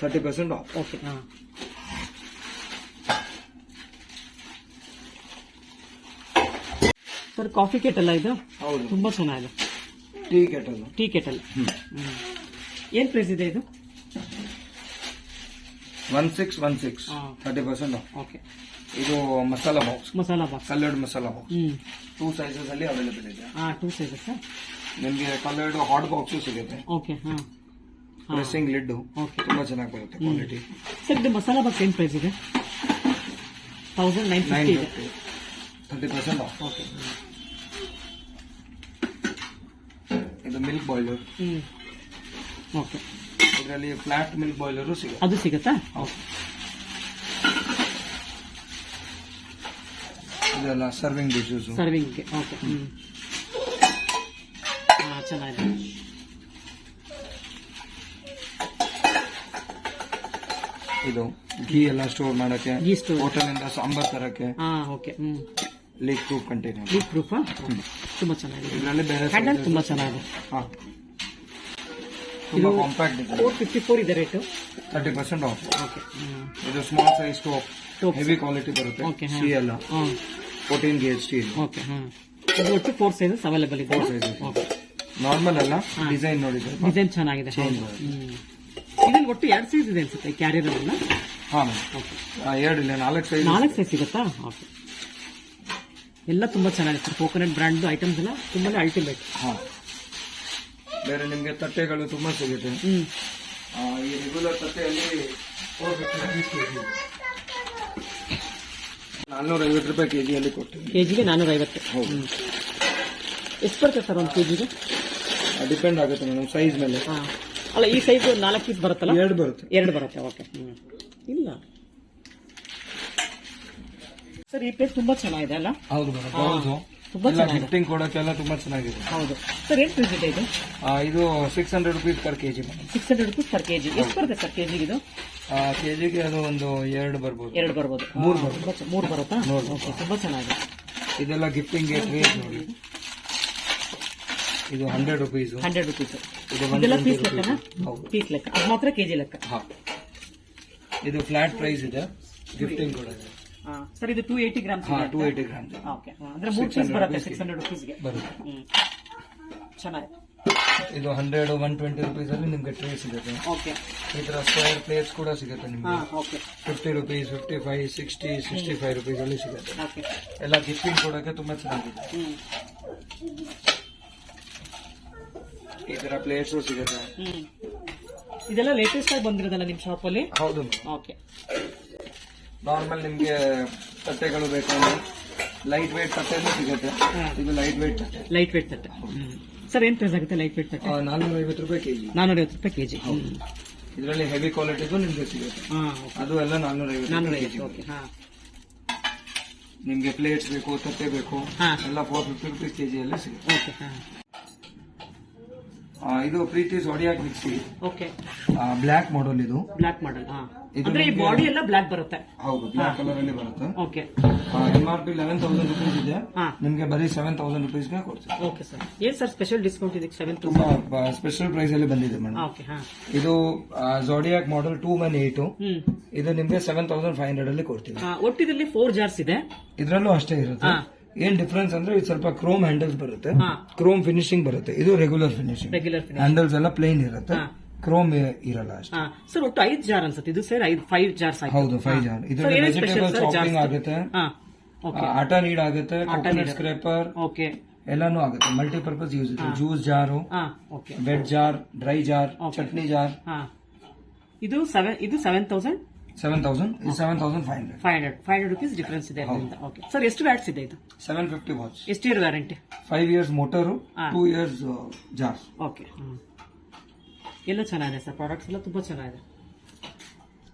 30% ಆಫ್.
ಓಕೆ ಹಾ ಸರ್ ಕಾಫಿ ಕೆಟಲ್ ಇದು
ಹೌದು,
ತುಂಬಾ ಚೆನ್ನಾಗಿದೆ.
Tea kettle.
ಟೀ ಕೆಟಲ್ ಏನ್ ಪ್ರೈಸ್ ಇದೆ ಇದು?
1616 30% ಆಫ್.
ಓಕೆ
ಇದು masala box,
masala box.
Coloured masala box 2 sizes ಅಲ್ಲಿ ಅವೈಲೇಬಲ್ ಇದೆ.
2 ಸೈಜಸ್.
ನಿಮ್ಗೆ ಕಲರ್ಡ್ ಹಾಟ್ ಬಾಕ್ಸ್ ಸಿಗುತ್ತೆ.
ಓಕೆ ಹಾ
ಪ್ರೆಸ್ಸಿಂಗ್ ಲಿಡ್
ಓಕೆ
ತುಂಬಾ ಚೆನ್ನಾಗಿ ಬರುತ್ತೆ ಕ್ವಾಲಿಟಿ.
ಸರ್ ಇದು ಮಸಾಲಾ ಬಾಕ್ಸ್ ಏನ್ ಪ್ರೈಸ್ ಇದೆ? 1950 ಇದೆ.
30% ಆಫ್.
ಓಕೆ
ಇದು ಮಿಲ್ಕ್ ಬಾಯ್ಲರ್,
ಓಕೆ
ಇದರಲ್ಲಿ ಫ್ಲಾಟ್ ಮಿಲ್ಕ್ ಬಾಯ್ಲರ್ ಸಿಗುತ್ತೆ.
ಅದು ಸಿಗುತ್ತಾ? ಓಕೆ
ಇದೆಲ್ಲ ಸರ್ವಿಂಗ್ ಡಿಶಸ್.
ಸರ್ವಿಂಗ್. ಓಕೆ ಚೆನ್ನಾಗಿದೆ.
ಇದು ಘೀ ಎಲ್ಲ ಸ್ಟೋರ್ ಮಾಡಕ್ಕೆ,
ಘೀ ಸ್ಟೋರ್.
ಹೋಟೆಲ್ ಇಂದ ಸಾಂಬಾರ್ ತರಕ್ಕೆ.
Okay
leak proof container.
Leak ಪ್ರೂಫಾ? ತುಂಬಾ ಚೆನ್ನಾಗಿದೆ.
ಇದರಲ್ಲಿ ಬೇರೆ
ಹ್ಯಾಂಡಲ್ ತುಂಬಾ ಚೆನ್ನಾಗಿದೆ.
ಹಾ ತುಂಬಾ ಕಾಂಪ್ಯಾಕ್ಟ್ ಇದೆ.
454 ಇದೆ ರೇಟು.
30% ಆಫ್.
ಓಕೆ
ಇದು small size stove,
Tops.
Heavy quality ಬರುತ್ತೆ.
Okay, ಹಾ.
ಸ್ಟೀಲ್ ಎಲ್ಲ 14 ಗೇಜ್ ಸ್ಟೀಲ್.
ಓಕೆ ಇದು ಒಟ್ಟು 4 ಸೈಜಸ್ ಅವೈಲೇಬಲ್ ಇದೆ.
4 sizes.
ಓಕೆ
ನಾರ್ಮಲ್ ಅಲ್ಲ, ಡಿಸೈನ್ ನೋಡಿದ್ರೆ
ಡಿಸೈನ್ ಚೆನ್ನಾಗಿದೆ.
Change
ಇದ್ರಲ್ಲಿ ಒಟ್ಟು 2 ಸೈಜ್ ಇದೆ ಅನ್ಸುತ್ತೆ ಕ್ಯಾರಿಯರ್ ಅಲ್ಲ?
ಹಾ
ಓಕೆ
2 ಇಲ್ಲ 4 ಸೈಜ್.
4 ಸೈಜ್ ಸಿಗುತ್ತಾ? ಓಕೆ ಎಲ್ಲ ತುಂಬಾ ಚೆನ್ನಾಗಿದೆ ಸರ್. ಕೋಕೋನಟ್ ಬ್ರ್ಯಾಂಡ್ ಐಟಮ್ಸ್ ಎಲ್ಲ ತುಂಬಾನೇ ಅಲ್ಟಿಮೇಟ್.
ಹಾ ಬೇರೆ ನಿಮ್ಗೆ ತಟ್ಟೆಗಳು ತುಂಬಾ ಸಿಗುತ್ತೆ. ಈ ರೆಗ್ಯುಲರ್ ತಟ್ಟೆಯಲ್ಲಿ 450 kg 450 ರೂಪಾಯಿ ಕೆಜಿಯಲ್ಲಿ ಕೊಡ್ತೀವಿ.
ಕೆಜಿಗೆ 450.
ಹೌದು.
ಎಷ್ಟು ಬರುತ್ತೆ ಸರ್ ಒಂದು ಕೆಜಿಗೆ?
ಡಿಪೆಂಡ್ ಆಗುತ್ತೆ ಮೇಡಮ್ ಸೈಜ್ ಮೇಲೆ.
ಅಲ್ಲ ಈ ಸೈಜ್ 4 ಪೀಸ್ ಬರುತ್ತಲ್ಲ?
2 ಬರುತ್ತೆ.
2 ಬರುತ್ತೆ. ಓಕೆ ಇಲ್ಲ ಸರ್ ಈ ಪ್ಲೇಸ್ ತುಂಬಾ ಚೆನ್ನಾಗಿದೆ ಅಲ್ಲ?
ಹೌದು ಮೇಡಮ್, ಹೌದು.
ತುಂಬಾ ಚೆನ್ನಾಗಿದೆ.
ಗಿಫ್ಟಿಂಗ್ ಕೊಡೋಕ್ಕೆಲ್ಲ ತುಂಬಾ ಚೆನ್ನಾಗಿದೆ.
ಹೌದು ಸರ್. ಏನು ಪ್ರೈಸ್ ಇದೆ ಇದು?
ಇದು 600 rupees per KG madam.
600 rupees per kg. ಎಷ್ಟು ಬರುತ್ತೆ ಸರ್ ಕೆಜಿಗೆ ಇದು?
ಕೆಜಿಗೆ ಅದು ಒಂದು 2 ಬರ್ಬೋದು.
2 ಬರ್ಬೋದು.
3 ಬರ್ಬೋದು.
3 ಬರುತ್ತಾ?
ನೋಡಿ.
ಓಕೆ ತುಂಬಾ ಚೆನ್ನಾಗಿದೆ.
ಇದೆಲ್ಲ ಗಿಫ್ಟಿಂಗ್ ಟ್ರೇಸ್ ನೋಡಿ. ಇದು 100 ರೂಪೀಸ್.
100 rupees.
ಇದು
ಇದೆಲ್ಲ
120
ಪೀಸ್ ಲೆಕ್ಕನಾ?
ಹೌದು.
ಪೀಸ್ ಲೆಕ್ಕ, ಅದು ಮಾತ್ರ ಕೆಜಿ ಲೆಕ್ಕ.
ಹಾ ಇದು ಫ್ಲಾಟ್ ಪ್ರೈಸ್ ಇದೆ, ಗಿಫ್ಟಿಂಗ್ ಕೂಡ ಇದೆ.
ಸರ್ ಇದು 280 grams.
ಹಾ 280 ಗ್ರಾಮ್ಸ್
ಓಕೆ ಅಂದ್ರೆ 3 ಪೀಸ್ ಬರುತ್ತೆ 600 rupeesಗೆ.
ಬರುತ್ತೆ.
ಚೆನ್ನಾಗಿದೆ.
ಇದು 100 120 ರೂಪೀಸ್ ಅಲ್ಲಿ ನಿಮ್ಗೆ ಟ್ರೇ ಸಿಗುತ್ತೆ.
ಓಕೆ
ಈ ತರ ಸ್ಕ್ವೇರ್ ಪ್ಲೇಟ್ಸ್ ಕೂಡ ಸಿಗುತ್ತೆ ನಿಮ್ಗೆ.
ಓಕೆ
50 ರೂಪೀಸ್ 55 60 65 ರೂಪೀಸ್ ಅಲ್ಲಿ ಸಿಗುತ್ತೆ.
ಓಕೆ
ಎಲ್ಲ ಗಿಫ್ಟಿಂಗ್ ಕೊಡೋಕೆ ತುಂಬಾ ಚೆನ್ನಾಗಿದೆ. ಈ ತರ ಪ್ಲೇಟ್ಸ್ ಸಿಗುತ್ತೆ.
ಇದೆಲ್ಲ ಲೇಟೆಸ್ಟ್ ಆಗಿ ಬಂದಿರೋದಲ್ಲ ನಿಮ್ ಶಾಪ್ ಅಲ್ಲಿ?
ಹೌದು.
ಓಕೆ
ನಾರ್ಮಲ್ ನಿಮ್ಗೆ ತಟ್ಟೆಗಳು ಬೇಕಂದ್ರೆ ಲೈಟ್ ವೇಟ್ ತಟ್ಟೆನೂ ಸಿಗುತ್ತೆ. ಇದು ಲೈಟ್ ವೇಟ್ ತಟ್ಟೆ.
ಲೈಟ್ ವೇಟ್ ತಟ್ಟೆ. ಸರ್ ಏನ್ ಪ್ರೈಸ್ ಆಗುತ್ತೆ ಲೈಟ್ ವೇಟ್ ತಟ್ಟೆ?
450 ರೂಪಾಯಿ ಕೆಜಿ.
450 ರೂಪಾಯಿ ಕೆಜಿ.
ಇದರಲ್ಲಿ ಹೆವಿ ಕ್ವಾಲಿಟಿದು ನಿಮ್ಗೆ ಸಿಗುತ್ತೆ. ಅದು ಎಲ್ಲ 450 ಕೆಜಿ.
ಓಕೆ
ನಿಮ್ಗೆ ಪ್ಲೇಟ್ಸ್ ಬೇಕು, ತಟ್ಟೆ ಬೇಕು,
ಹಾ.
ಎಲ್ಲ 450 ರೂಪೀಸ್ ಕೆಜಿಯಲ್ಲಿ ಸಿಗುತ್ತೆ.
ಓಕೆ
ಇದು ಪ್ರೀತಿ ಝೋಡಿಯಾಕ್ ಮಿಕ್ಸಿ
ಓಕೆ
ಬ್ಲ್ಯಾಕ್ ಮಾಡಲ್ ಇದು.
ಬ್ಲಾಕ್ ಮಾಡಲ್.
ಇದು
ಅಂದ್ರೆ ಈ
ನಿಮ್ಗೆ-
ಬಾಡಿ ಎಲ್ಲ ಬ್ಲಾಕ್ ಬರುತ್ತೆ.
ಹೌದು, ಬ್ಲ್ಯಾಕ್ ಕಲರ್ ಅಲ್ಲಿ ಬರುತ್ತೆ.
ಓಕೆ
MRP 11,000 rupees ಇದೆ,
ಹಾ.
ನಿಮ್ಗೆ ಬರೀ 7,000 rupeesಗೆ ಕೊಡ್ತೀವಿ.
Okay sir. ಏನ್ ಸರ್ ಸ್ಪೆಷಲ್ ಡಿಸ್ಕೌಂಟ್ ಇದಕ್ಕೆ? 7,000.
ತುಂಬಾ ಸ್ಪೆಷಲ್ ಪ್ರೈಸ್ ಅಲ್ಲಿ ಬಂದಿದೆ ಮೇಡಮ್.
ಓಕೆ ಹಾ.
ಇದು ಝೋಡಿಯಾಕ್ ಮಾಡಲ್ 218.
ಹ್ಮ್.
ಇದು ನಿಮ್ಗೆ 7,500 ಅಲ್ಲಿ ಕೊಡ್ತೀವಿ.
ಒಟ್ಟಿದಲ್ಲಿ 4 ಜಾರ್ಸ್ ಇದೆ.
ಇದ್ರಲ್ಲೂ ಅಷ್ಟೇ ಇರುತ್ತೆ.
ಹಾ.
ಏನ್ ಡಿಫ್ರೆನ್ಸ್ ಅಂದ್ರೆ ಇದು ಸ್ವಲ್ಪ ಕ್ರೋಮ್ ಹ್ಯಾಂಡಲ್ಸ್ ಬರುತ್ತೆ,
ಹಾ.
ಕ್ರೋಮ್ ಫಿನಿಶಿಂಗ್ ಬರುತ್ತೆ. ಇದು regular finishing,
regular finish.
Handles ಎಲ್ಲ ಪ್ಲೇನ್ ಇರುತ್ತೆ,
ಹಾ.
ಕ್ರೋಮ್ ಇರಲ್ಲ ಅಷ್ಟೇ.
ಸರ್ ಒಟ್ಟು 5 ಜಾರ್ ಅನ್ಸುತ್ತೆ ಇದು ಸರ್. 5 ಜಾರ್ಸ್ ಆಯ್ತು.
ಹೌದು, 5 ಜಾರ್. ಇದರಲ್ಲಿ ವೆಜಿಟೇಬಲ್ ಚಾಪಿಂಗ್ ಆಗುತ್ತೆ,
ಓಕೆ
ಆಟಾ ನೀಡ್ ಆಗುತ್ತೆ, ಕೋಕೋನಟ್ ಸ್ಕ್ರೇಪರ್
ಓಕೆ
ಎಲ್ಲಾನು ಆಗುತ್ತೆ. ಮಲ್ಟಿಪರ್ಪಸ್ ಯೂಸ್ ಇದೆ. Juice jar,
okay
wet jar, dry jar, chutney jar.
ಇದು 7,000.
7,000, ಇದು 7,500.
500 rupees ಡಿಫರೆನ್ಸ್ ಇದೆ. ಓಕೆ ಸರ್, ಎಷ್ಟು ವ್ಯಾಟ್ಸ್ ಇದೆ ಇದು?
750 ವಾಟ್ಸ್.
ಎಷ್ಟು ಇಯರ್ ವ್ಯಾರಂಟಿ?
5 years ಮೋಟರು,
ಹಾ.
2 years ಜಾರ್ಸ್.
ಓಕೆ ಎಲ್ಲ ಚೆನ್ನಾಗಿದೆ ಸರ್, ಪ್ರಾಡಕ್ಟ್ಸ್ ಎಲ್ಲ ತುಂಬಾ ಚೆನ್ನಾಗಿದೆ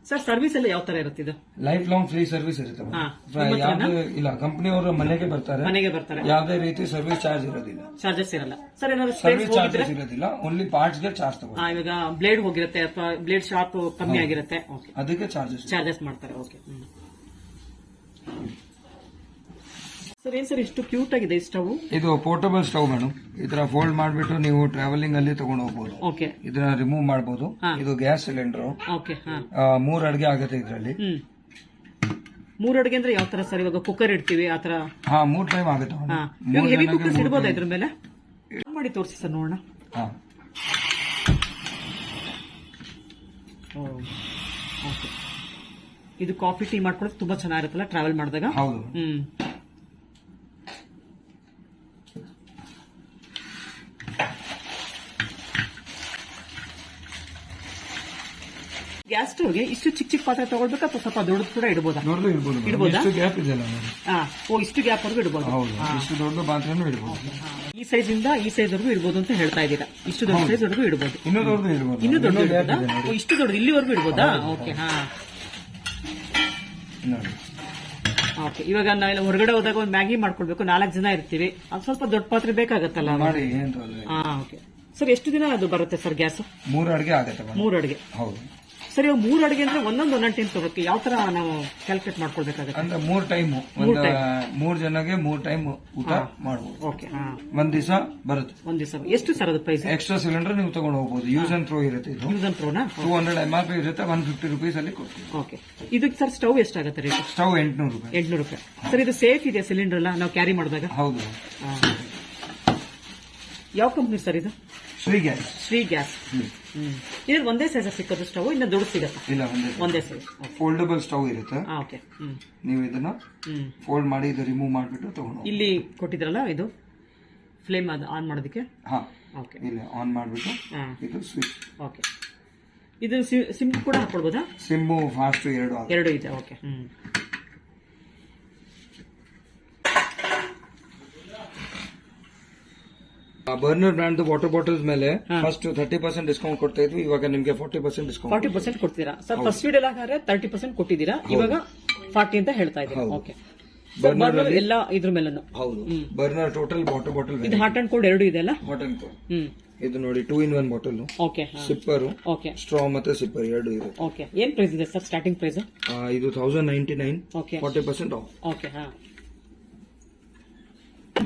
ಸರ್. ಸರ್ವಿಸ್ ಎಲ್ಲ ಯಾವ ತರ ಇರುತ್ತೆ ಇದು?
ಲೈಫ್ ಲಾಂಗ್ ಫ್ರೀ ಸರ್ವಿಸ್ ಇರುತ್ತೆ
ಹಾ.
madam. ಯಾವ್ದೇ ಇಲ್ಲ, ಕಂಪನಿಯವರು ಮನೆಗೆ ಬರ್ತಾರೆ,
ಮನೆಗೆ ಬರ್ತಾರೆ,
ಯಾವುದೇ ರೀತಿ ಸರ್ವಿಸ್ ಚಾರ್ಜ್ ಇರೋದಿಲ್ಲ.
ಚಾರ್ಜಸ್ ಇರಲ್ಲ ಸರ್. ಏನಾದ್ರು
ಸರ್ವಿಸ್ ಚಾರ್ಜಸ್ ಇರೋದಿಲ್ಲ, ಓನ್ಲಿ ಪಾರ್ಟ್ಸ್ ಗೆ ಚಾರ್ಜ್ ತಗೊಳ್ಳಿ.
ಇವಾಗ ಬ್ಲೇಡ್ ಹೋಗಿರುತ್ತೆ ಅಥವಾ ಬ್ಲೇಡ್ ಶಾರ್ಪ್ ಕಮ್ಮಿ ಆಗಿರುತ್ತೆ, ಓಕೆ
ಅದಕ್ಕೆ ಚಾರ್ಜಸ್
ಚಾರ್ಜಸ್ ಮಾಡ್ತಾರೆ. ಓಕೆ ಸರ್, ಏನ್ ಸರ್ ಇಷ್ಟು ಕ್ಯೂಟ್ ಆಗಿದೆ ಈ ಸ್ಟವ್?
ಇದು ಪೋರ್ಟಬಲ್ ಸ್ಟವ್ ಮೇಡಮ್. ಇದರ ಫೋಲ್ಡ್ ಮಾಡ್ಬಿಟ್ಟು ನೀವು ಟ್ರಾವೆಲಿಂಗ್ ಅಲ್ಲಿ ತಗೊಂಡು ಹೋಗ್ಬೋದು.
ಓಕೆ
ಇದನ್ನ ರಿಮೂವ್ ಮಾಡಬಹುದು.
ಹಾ.
ಇದು ಗ್ಯಾಸ್ ಸಿಲಿಂಡರ್,
ಓಕೆ
3 ಅಡಿಗೆ ಆಗುತ್ತೆ ಇದರಲ್ಲಿ.
3 ಅಡುಗೆ ಅಂದ್ರೆ ಯಾವ ತರ ಸರ್? ಇವಾಗ ಕುಕ್ಕರ್ ಇಡ್ತೀವಿ ಆತರ?
3 ಟೈಮ್ ಆಗುತ್ತೆ madam.
ಹೆವಿ ಕುಕ್ಕರ್ಸ್ ಇಡ್ಬೋದಾ ಇದ್ರ ಮೇಲೆ? ಮಾಡಿ ತೋರಿಸಿ ಸರ್ ನೋಡೋಣ. ಓಕೆ, ಇದು ಕಾಫಿ ಟೀ ಮಾಡ್ಕೊಳ್ಳೋದು ತುಂಬಾ ಚೆನ್ನಾಗಿರುತ್ತಲ್ಲ ಟ್ರಾವೆಲ್ ಮಾಡಿದಾಗ?
ಹೌದು.
ಗ್ಯಾಸ್ ಸ್ಟವ್ಗೆ ಇಷ್ಟು ಚಿಕ್ಕ ಪಾತ್ರೆ ತಗೊಳ್ಬೇಕಾ ಅಥವಾ ಸ್ವಲ್ಪ ದೊಡ್ಡದು ಕೂಡ ಇಡಬಹುದಾ?
ದೊಡ್ಡದು ಇಡ್ಬೋದು.
ಇಡ್ಬೋದಾ?
ಇಷ್ಟು ಗ್ಯಾಪ್ ಇದೆಯಲ್ಲ madam.
ಇಷ್ಟು ಗ್ಯಾಪ್ ವರೆಗೂ ಇಡಬಹುದು.
ಹೌದು, ಇಷ್ಟು ದೊಡ್ಡ ಪಾತ್ರೆನೂ ಇಡ್ಬೋದು.
ಈ ಸೈಜ್ ಇಂದ ಈ ಸೈಜ್ ವರೆಗೂ ಇಡಬಹುದು ಅಂತ ಹೇಳ್ತಾ ಇದ್ದೀರಾ? ಇಷ್ಟು ದೊಡ್ಡ ಸೈಜ್ ವರೆಗೂ ಇಡಬಹುದು.
ಇನ್ನೂ ದೊಡ್ಡದು ಇಡ್ಬೋದು.
ಇನ್ನೂ ದೊಡ್ಡ
gap ಇದೆ ನೋಡಿ.
ಇಷ್ಟು ದೊಡ್ಡದು ಇಲ್ಲಿವರೆಗೂ ಇಡಬಹುದಾ? ಓಕೆ
ನೋಡಿ.
ಓಕೆ, ಇವಾಗ ನಾವೆಲ್ಲ ಹೊರಗಡೆ ಹೋದಾಗ ಒಂದು ಮ್ಯಾಗಿ ಮಾಡ್ಕೊಳ್ಬೇಕು, 4 ಜನ ಇರ್ತೀವಿ, ಅದು ಸ್ವಲ್ಪ ದೊಡ್ಡ ಪಾತ್ರೆ ಬೇಕಾಗತ್ತಲ್ಲ?
ಮಾಡಿ, ಏನ್ ತೊಂದ್ರೆ ಇಲ್ಲ.
ಓಕೆ ಸರ್, ಎಷ್ಟು ದಿನ ಅದು ಬರುತ್ತೆ ಸರ್ ಗ್ಯಾಸ್?
3 ಅಡಿಗೆ ಆಗುತ್ತೆ madam.
3 ಅಡುಗೆ.
ಹೌದು
ಸರ್, ಇವಾಗ 3 ಅಡುಗೆ ಅಂದ್ರೆ ಒಂದೊಂದು ಟೈಮ್ ತಗೋಬೇಕು. ಯಾವ ತರ ನಾವು ಕ್ಯಾಲ್ಕುಲೇಟ್ ಮಾಡ್ಕೊಳ್ಬೇಕಾಗುತ್ತೆ?
ಅಂದ್ರೆ 3 ಟೈಮ್, 3 ಜನಗೆ 3 ಟೈಮ್ ಊಟ ಮಾಡಬಹುದು.
ಓಕೆ,
ಒಂದ್ ದಿವಸ ಬರುತ್ತೆ.
ಒಂದ್ ದಿವಸ. ಎಷ್ಟು ಸರ್ ಅದು ಪ್ರೈಸ್?
ಎಕ್ಸ್ಟ್ರಾ ಸಿಲಿಂಡರ್ ನೀವು ತಗೊಂಡು ಹೋಗ್ಬೋದು. ಯೂಸ್ ಅಂಡ್ ಥ್ರೋ ಇರುತ್ತೆ ಇದು.
Use and ಥ್ರೋನಾ?
200 MRP ಇರುತ್ತೆ, 150 rupees ಅಲ್ಲಿ ಕೊಡ್ತೀವಿ.
ಓಕೆ, ಇದಕ್ಕೆ ಸರ್ ಸ್ಟವ್ ಎಷ್ಟಾಗುತ್ತೆ ರೇಟ್?
ಸ್ಟವ್ 800 ರೂಪಾಯಿ.
800 ರೂಪಾಯಿ. ಸರ್, ಇದು ಸೇಫ್ ಇದೆ ಸಿಲಿಂಡರ್ ಎಲ್ಲ ನಾವು ಕ್ಯಾರಿ ಮಾಡಿದಾಗ?
ಹೌದು.
ಯಾವ ಕಂಪ್ನಿ ಸರ್ ಇದು?
ಶ್ರೀ ಗ್ಯಾಸ್.
ಶ್ರೀ ಗ್ಯಾಸ್. ಇದು ಒಂದೇ ಸೈಜ್ ಸಿಕ್ಕೋದು ಸ್ಟವ್? ಇನ್ನು ದೊಡ್ಡ ಸಿಗತ್ತಾ?
ಇಲ್ಲ,
ಒಂದೇ ಸೈಜ್.
ಫೋಲ್ಡಬಲ್ ಸ್ಟವ್ ಇರುತ್ತೆ.
ಓಕೆ.
ನೀವು ಇದನ್ನ ಫೋಲ್ಡ್ ಮಾಡಿ ಇದು ರಿಮೂವ್ ಮಾಡಿಬಿಟ್ಟು ತಗೊಂಡು
ಇಲ್ಲಿ ಕೊಟ್ಟಿದ್ರಲ್ಲ ಇದು ಫ್ಲೇಮ್ ಆನ್ ಮಾಡೋದಕ್ಕೆ? ಓಕೆ,
ಇಲ್ಲಿ ಆನ್ ಮಾಡಿಬಿಟ್ಟು ಇದು ಸ್ವಿಚ್.
ಓಕೆ, ಇದು ಸಿಮ್ ಕೂಡ ಹಾಕೊಳ್ಬೋದಾ?
ಸಿಮ್ಮು ಫಾಸ್ಟ್ ಎರಡು
ಇದೆ. Okay.
Burner brand water bottles ಮೇಲೆ ಫಸ್ಟ್ 30% ಡಿಸ್ಕೌಂಟ್ ಕೊಡ್ತಾ ಇದ್ವಿ, ಇವಾಗ ನಿಮ್ಗೆ 40% ಡಿಸ್ಕೌಂಟ್.
40% ಕೊಡ್ತೀರಾ ಸರ್? ಫಸ್ಟ್ ವೀಡಿಯೋ ಎಲ್ಲ 30% ಕೊಟ್ಟಿದ್ದೀರಾ, ಇವಾಗ 40 ಅಂತ ಹೇಳ್ತಾ ಇದ್ದೀರಾ. ಓಕೆ, ಬರ್ನರ್ ಎಲ್ಲ ಇದ್ರ ಮೇಲೆ?
ಹೌದು, ಬರ್ನರ್ ಟೋಟಲ್ ವಾಟರ್ ಬಾಟಲ್.
ಇದು ಹಾಟ್ ಅಂಡ್ ಕೋಲ್ಡ್ ಎರಡು ಇದೆ ಅಲ್ಲ?
Hot and cold. ಇದು ನೋಡಿ 2-in-1 bottle.
Okay,
sipper,
okay,
straw ಮತ್ತೆ ಸಿಪ್ಪರ್ ಎರಡು ಇರುತ್ತೆ.
ಓಕೆ, ಏನ್ ಪ್ರೈಸ್ ಇದೆ ಸರ್ ಸ್ಟಾರ್ಟಿಂಗ್ ಪ್ರೈಸ್?
ಇದು 1099.
Okay,
40% of.
ಓಕೆ.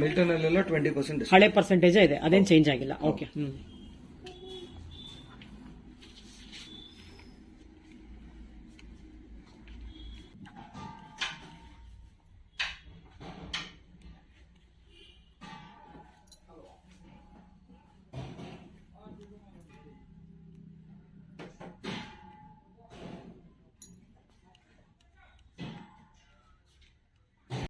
ಮಿಲ್ಟನ್ ಅಲ್ಲೆಲ್ಲ 20%
ಹಳೆ ಪರ್ಸೆಂಟೇಜ್ ಇದೆ, ಅದೇನ್ ಚೇಂಜ್ ಆಗಿಲ್ಲ. ಓಕೆ.